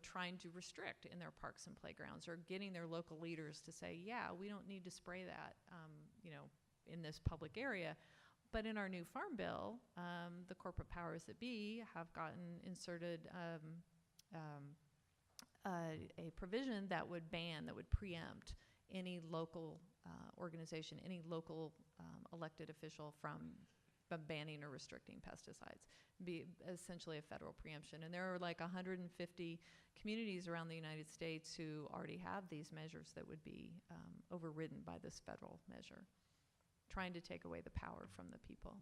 trying to restrict in their parks and playgrounds, or getting their local leaders to say, yeah, we don't need to spray that, in this public area. But in our new farm bill, the corporate powers that be have gotten inserted a provision that would ban, that would preempt any local organization, any local elected official from banning or restricting pesticides. Be essentially a federal preemption. And there are like 150 communities around the United States who already have these measures that would be overridden by this federal measure. trying to take away the power from the people.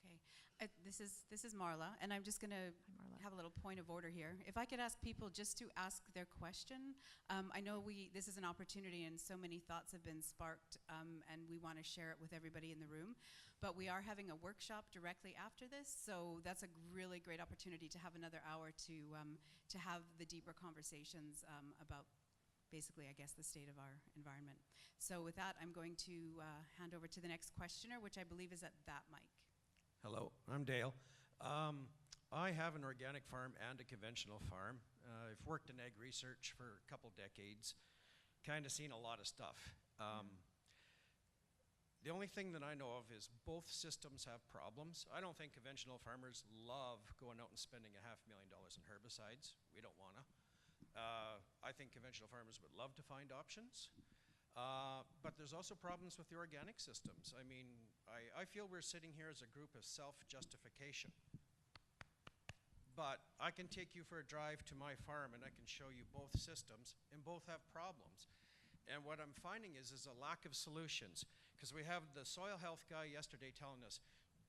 Okay, this is Marla, and I'm just going to Marla. have a little point of order here. If I could ask people just to ask their question. I know this is an opportunity, and so many thoughts have been sparked, and we want to share it with everybody in the room. But we are having a workshop directly after this, so that's a really great opportunity to have another hour to have the deeper conversations about basically, I guess, the state of our environment. So with that, I'm going to hand over to the next questioner, which I believe is at that mic. Hello, I'm Dale. I have an organic farm and a conventional farm. I've worked in ag research for a couple decades, kind of seen a lot of stuff. The only thing that I know of is both systems have problems. I don't think conventional farmers love going out and spending $500,000 in herbicides. We don't wanna. I think conventional farmers would love to find options. But there's also problems with the organic systems. I mean, I feel we're sitting here as a group of self-justification. But I can take you for a drive to my farm and I can show you both systems, and both have problems. And what I'm finding is a lack of solutions. Because we have the soil health guy yesterday telling us,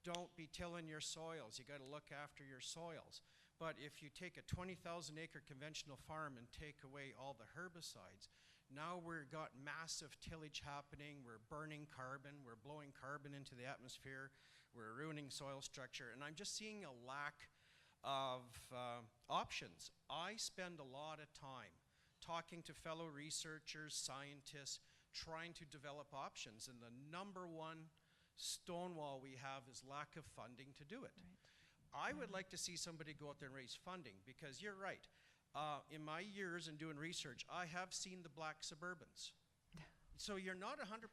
don't be tilling your soils, you gotta look after your soils. But if you take a 20,000 acre conventional farm and take away all the herbicides, now we've got massive tillage happening, we're burning carbon, we're blowing carbon into the atmosphere, we're ruining soil structure, and I'm just seeing a lack of options. I spend a lot of time talking to fellow researchers, scientists, trying to develop options, and the number one stonewall we have is lack of funding to do it. Right. I would like to see somebody go out there and raise funding, because you're right. In my years in doing research, I have seen the black Suburbans. So you're not 100%,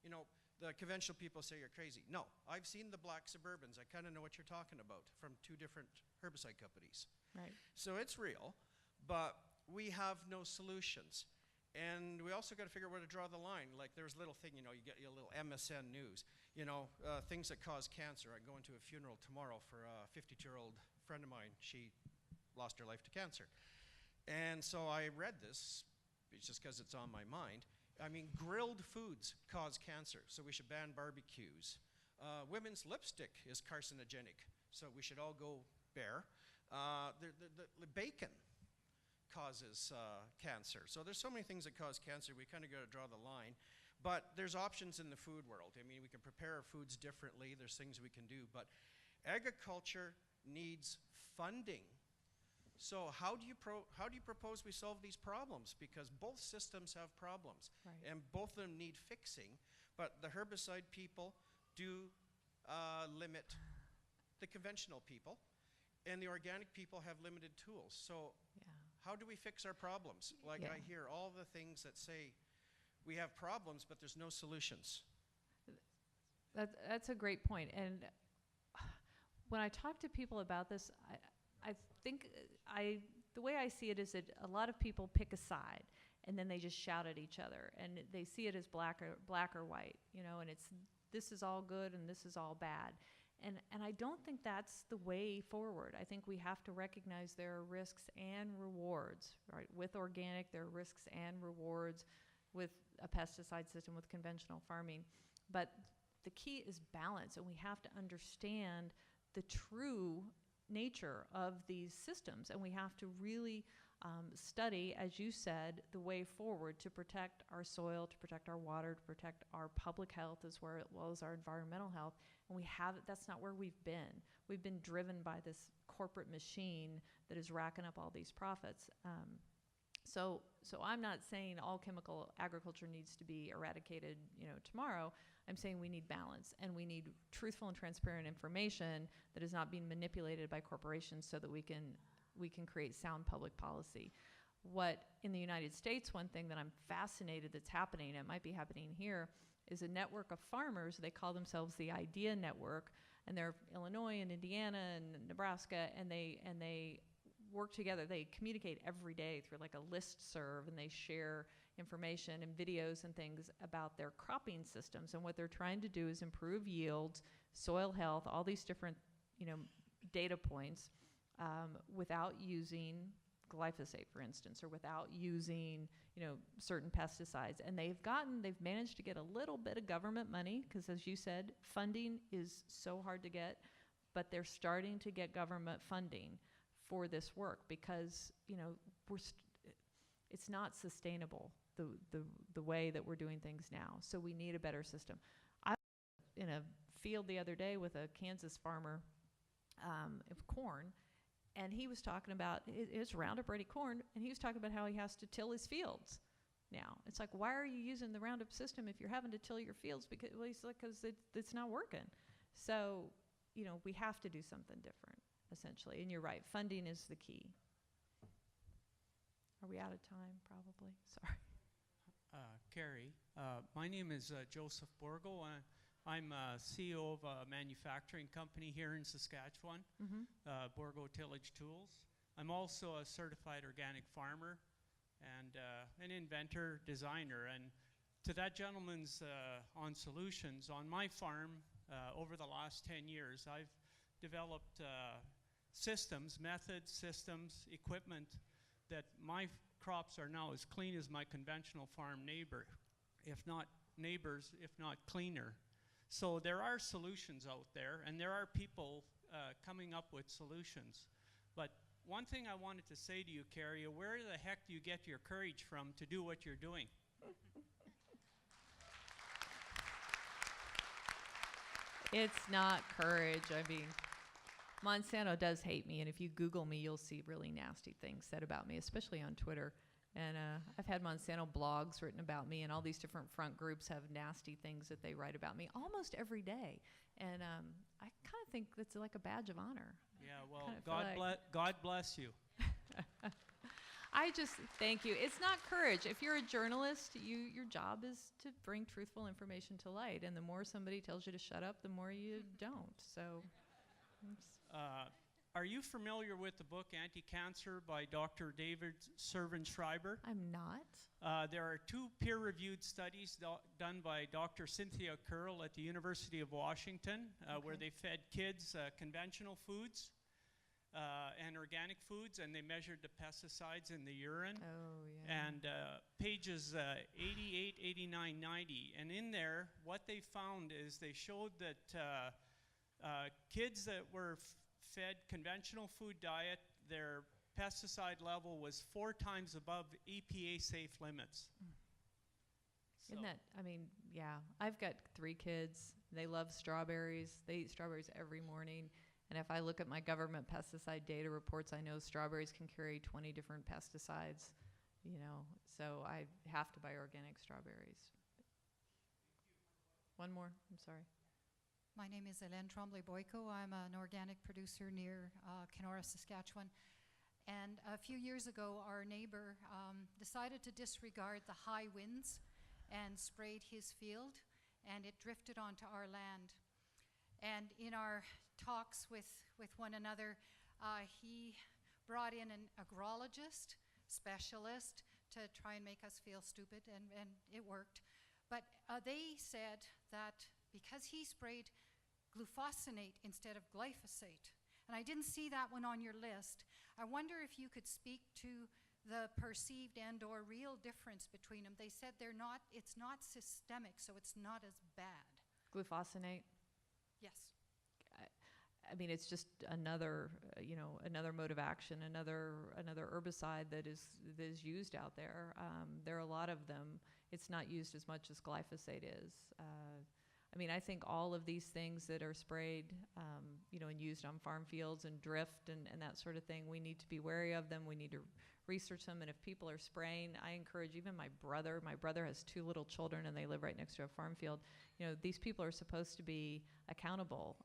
you know, the conventional people say you're crazy. No, I've seen the black Suburbans. I kind of know what you're talking about from 2 different herbicide companies. Right. So it's real, but we have no solutions. And we also got to figure out where to draw the line. Like there's a little thing, you know, you get your little MSN news, you know, things that cause cancer. I'm going to a funeral tomorrow for a 52-year-old friend of mine. She lost her life to cancer. And so I read this, it's just because it's on my mind. I mean, grilled foods cause cancer, so we should ban barbecues. Women's lipstick is carcinogenic, so we should all go bare. The bacon causes cancer. So there's so many things that cause cancer, we kind of got to draw the line. But there's options in the food world. I mean, we can prepare our foods differently, there's things we can do, but agriculture needs funding. So how do you propose we solve these problems? Because both systems have problems, Right. and both of them need fixing. But the herbicide people do limit the conventional people, and the organic people have limited tools. So Yeah. how do we fix our problems? Like Yeah. I hear all the things that say we have problems, but there's no solutions. That's a great point. And when I talk to people about this, I think the way I see it is that a lot of people pick a side and then they just shout at each other, and they see it as black or white, you know, and it's this is all good and this is all bad. And I don't think that's the way forward. I think we have to recognize there are risks and rewards, right? With organic, there are risks and rewards with a pesticide system, with conventional farming. But the key is balance, and we have to understand the true nature of these systems, and we have to really study, as you said, the way forward to protect our soil, to protect our water, to protect our public health as well as our environmental health. And that's not where we've been. We've been driven by this corporate machine that is racking up all these profits. So I'm not saying all chemical agriculture needs to be eradicated, you know, tomorrow. I'm saying we need balance, and we need truthful and transparent information that is not being manipulated by corporations, so that we can create sound public policy. What in the United States, one thing that I'm fascinated that's happening, it might be happening here, is a network of farmers. They call themselves the IDEA Network, and they're Illinois and Indiana and Nebraska, and they work together. They communicate every day through like a listserv, and they share information and videos and things about their cropping systems. And what they're trying to do is improve yields, soil health, all these different, you know, data points, without using glyphosate, for instance, or without using, certain pesticides. And they've managed to get a little bit of government money, because as you said, funding is so hard to get, but they're starting to get government funding for this work, because, it's not sustainable, the way that we're doing things now. So we need a better system. I was in a field the other day with a Kansas farmer of corn, and he was talking about, it's Roundup Ready corn, and he was talking about how he has to till his fields now. It's like, why are you using the Roundup system if you're having to till your fields? Because, well, he's like, because it's not working. So, we have to do something different, essentially. And you're right, funding is the key. Are we out of time, probably? Sorry. Carey, my name is Joseph Bogle. I'm CEO of a manufacturing company here in Saskatchewan, Bogle Tillage Tools. I'm also a certified organic farmer and an inventor, designer. And to that gentleman's on solutions, on my farm, over the last 10 years, I've developed systems, methods, systems, equipment that my crops are now as clean as my conventional farm neighbor, if not neighbors, if not cleaner. So there are solutions out there, and there are people coming up with solutions. But one thing I wanted to say to you, Carey, where the heck do you get your courage from to do what you're doing? It's not courage. I mean, Monsanto does hate me, and if you Google me, you'll see really nasty things said about me, especially on Twitter. And I've had Monsanto blogs written about me, and all these different front groups have nasty things that they write about me almost every day. And I kind of think it's like a badge of honor. Yeah, well, God bless you. I just, thank you. It's not courage. If you're a journalist, your job is to bring truthful information to light. And the more somebody tells you to shut up, the more you don't. So, are you familiar with the book Anti-Cancer by Dr. David Servan-Schreiber? I'm not. There are 2 peer-reviewed studies done by Dr. Cynthia Curl at the University of Washington, where they fed kids conventional foods and organic foods, and they measured the pesticides in the urine. Oh, yeah. And pages 88, 89, 90. And in there, what they found is they showed that kids that were fed conventional food diet, their pesticide level was 4 times above EPA safe limits. Isn't that, I mean, yeah. I've got 3 kids. They love strawberries. They eat strawberries every morning. And if I look at my government pesticide data reports, I know strawberries can carry 20 different pesticides, so I have to buy organic strawberries. One more, I'm sorry. My name is Hélène Tremblay-Boyko. I'm an organic producer near Kenora, Saskatchewan. And a few years ago, our neighbor decided to disregard the high winds and sprayed his field, and it drifted onto our land. And in our talks with one another, he brought in an agrologist, specialist, to try and make us feel stupid, and it worked. But they said that because he sprayed glyfosinate instead of glyphosate, and I didn't see that one on your list, I wonder if you could speak to the perceived and or real difference between them. They said it's not systemic, so it's not as bad. Glyfosinate? Yes. I mean, it's just another, another mode of action, another herbicide that is used out there. There are a lot of them. It's not used as much as glyphosate is. I mean, I think all of these things that are sprayed, and used on farm fields and drift and that sort of thing, we need to be wary of them. We need to research them. And if people are spraying, I encourage even my brother has 2 little children and they live right next to a farm field. These people are supposed to be accountable.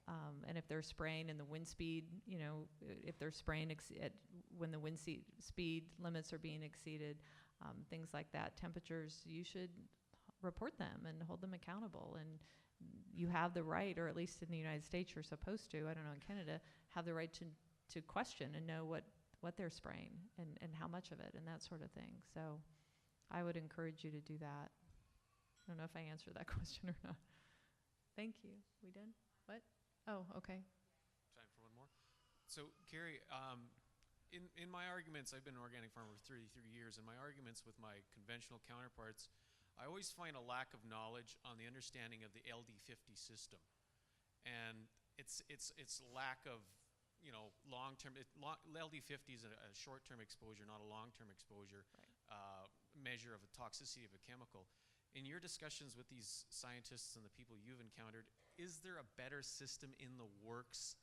And if they're spraying in the wind speed, if they're spraying when the wind speed limits are being exceeded, things like that, temperatures, you should report them and hold them accountable. And you have the right, or at least in the United States you're supposed to, I don't know, in Canada, have the right to question and know what they're spraying and how much of it and that sort of thing. So I would encourage you to do that. I don't know if I answered that question or not. Thank you. We done? What? Oh, okay. Time for one more. So, Carey, in my arguments, I've been an organic farmer for 33 years, and my arguments with my conventional counterparts, I always find a lack of knowledge on the understanding of the LD50 system. And it's lack of, you know, long-term, LD50 is a short-term exposure, not a long-term exposure, measure of the toxicity of a chemical. In your discussions with these scientists and the people you've encountered, is there a better system in the works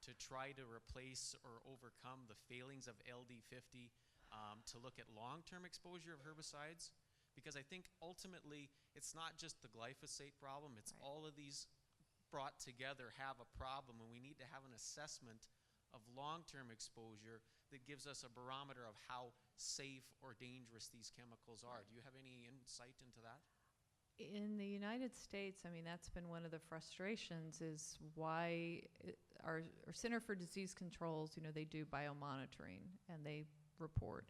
to try to replace or overcome the failings of LD50 to look at long-term exposure of herbicides? Because I think ultimately it's not just the glyphosate problem, it's all of these brought together have a problem, and we need to have an assessment of long-term exposure that gives us a barometer of how safe or dangerous these chemicals are. Do you have any insight into that? In the United States, I mean, that's been one of the frustrations, is why our Center for Disease Controls, you know, they do biomonitoring and they report.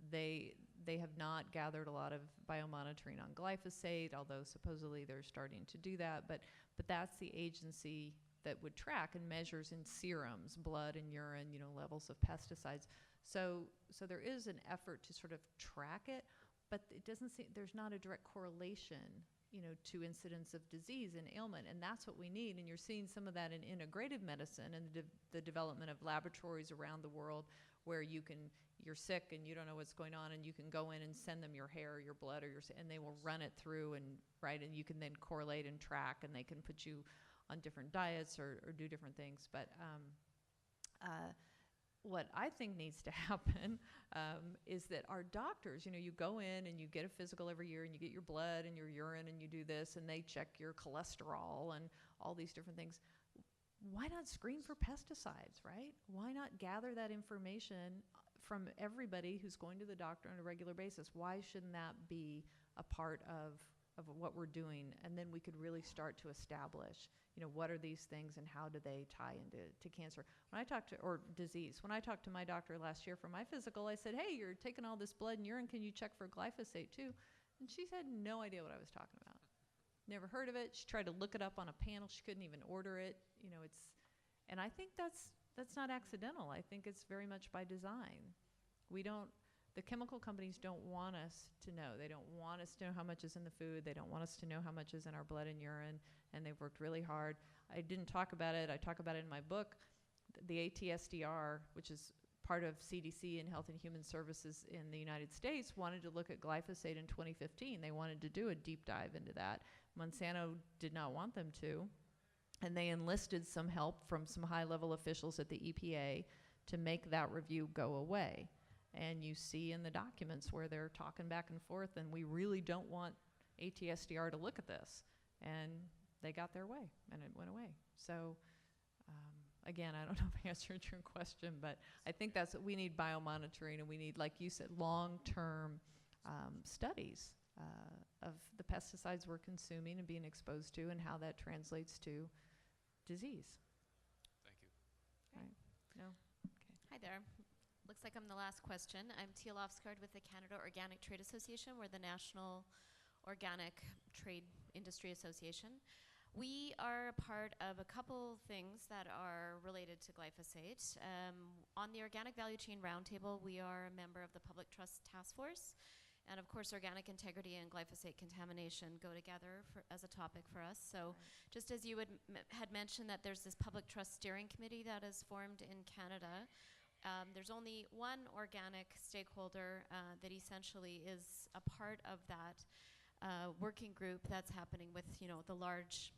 They have not gathered a lot of biomonitoring on glyphosate, although supposedly they're starting to do that. But that's the agency that would track and measures in serums, blood and urine, you know, levels of pesticides. So there is an effort to sort of track it, but it doesn't seem, there's not a direct correlation, you know, to incidence of disease and ailment, and that's what we need. And you're seeing some of that in integrative medicine and the development of laboratories around the world where you're sick and you don't know what's going on, and you can go in and send them your hair, your blood, and they will run it through, and you can then correlate and track, and they can put you on different diets or do different things. But what I think needs to happen is that our doctors, you know, you go in and you get a physical every year and you get your blood and your urine and you do this, and they check your cholesterol and all these different things. Why not screen for pesticides, right? Why not gather that information from everybody who's going to the doctor on a regular basis? Why shouldn't that be a part of what we're doing? And then we could really start to establish, you know, what are these things and how do they tie into cancer? When I talked to, or disease, when I talked to my doctor last year for my physical, I said, hey, you're taking all this blood and urine, can you check for glyphosate too? And she had no idea what I was talking about. Never heard of it. She tried to look it up on a panel. She couldn't even order it. You know, and I think that's not accidental. I think it's very much by design. The chemical companies don't want us to know. They don't want us to know how much is in the food. They don't want us to know how much is in our blood and urine, and they've worked really hard. I didn't talk about it. I talk about it in my book. The ATSDR, which is part of CDC and Health and Human Services in the United States, wanted to look at glyphosate in 2015. They wanted to do a deep dive into that. Monsanto did not want them to, and they enlisted some help from some high-level officials at the EPA to make that review go away. And you see in the documents where they're talking back and forth, and we really don't want ATSDR to look at this. And they got their way, and it went away. So, again, I don't know if I answered your question, but I think that's what we need: biomonitoring, and we need, like you said, long-term studies of the pesticides we're consuming and being exposed to, and how that translates to disease. Thank you. Right? No? Okay. Hi there. Looks like I'm the last question. I'm Teal Ofsgaard with the Canada Organic Trade Association. We're the National Organic Trade Industry Association. We are a part of a couple things that are related to glyphosate. On the Organic Value Chain Roundtable, we are a member of the Public Trust Task Force. And of course, organic integrity and glyphosate contamination go together as a topic for us. So just as you had mentioned that there's this Public Trust Steering Committee that is formed in Canada, there's only one organic stakeholder that essentially is a part of that working group that's happening with, you know, the large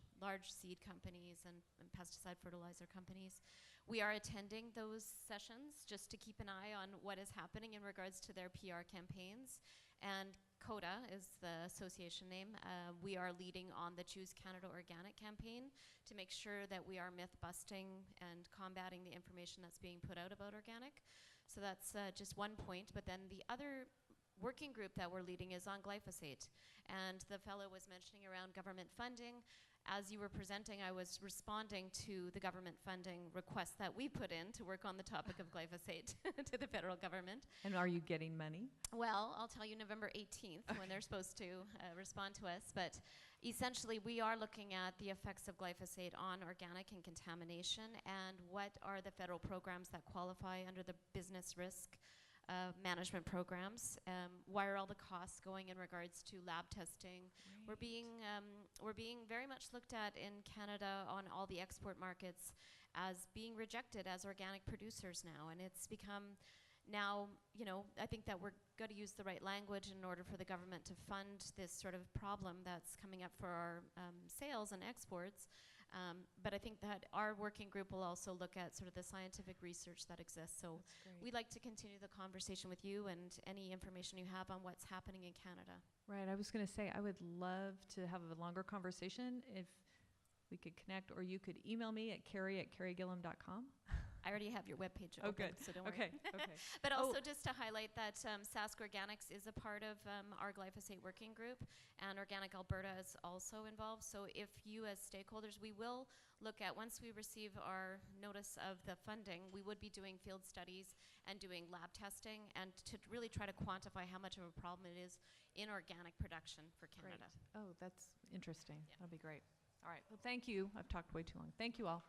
seed companies and pesticide fertilizer companies. We are attending those sessions just to keep an eye on what is happening in regards to their PR campaigns. And CODA is the association name. We are leading on the Choose Canada Organic campaign to make sure that we are myth busting and combating the information that's being put out about organic. So that's just one point. But then the other working group that we're leading is on glyphosate. And the fellow was mentioning around government funding. as you were presenting, I was responding to the government funding request that we put in to work on the topic of glyphosate to the federal government. And are you getting money? Well, I'll tell you November 18th when they're supposed to respond to us. But essentially, we are looking at the effects of glyphosate on organic and contamination, and what are the federal programs that qualify under the business risk management programs. Why are all the costs going in regards to lab testing? We're being very much looked at in Canada on all the export markets as being rejected as organic producers now, and it's become now, I think that we're going to use the right language in order for the government to fund this sort of problem that's coming up for our sales and exports. But I think that our working group will also look at sort of the scientific research that exists. So we'd like to continue the conversation with you and any information you have on what's happening in Canada. Right, I was going to say, I would love to have a longer conversation if we could connect, or you could email me at carey@careygillam.com. I already have your webpage Oh, open, good. so don't Okay, worry. okay. But also just to highlight that Sask Organics is a part of our glyphosate working group, and Organic Alberta is also involved. So if you as stakeholders, we will look at, once we receive our notice of the funding, we would be doing field studies and doing lab testing, and to really try to quantify how much of a problem it is in organic production for Canada. Great. Oh, that's interesting. Yeah. That'll be great. All right, well, thank you. I've talked way too long. Thank you all.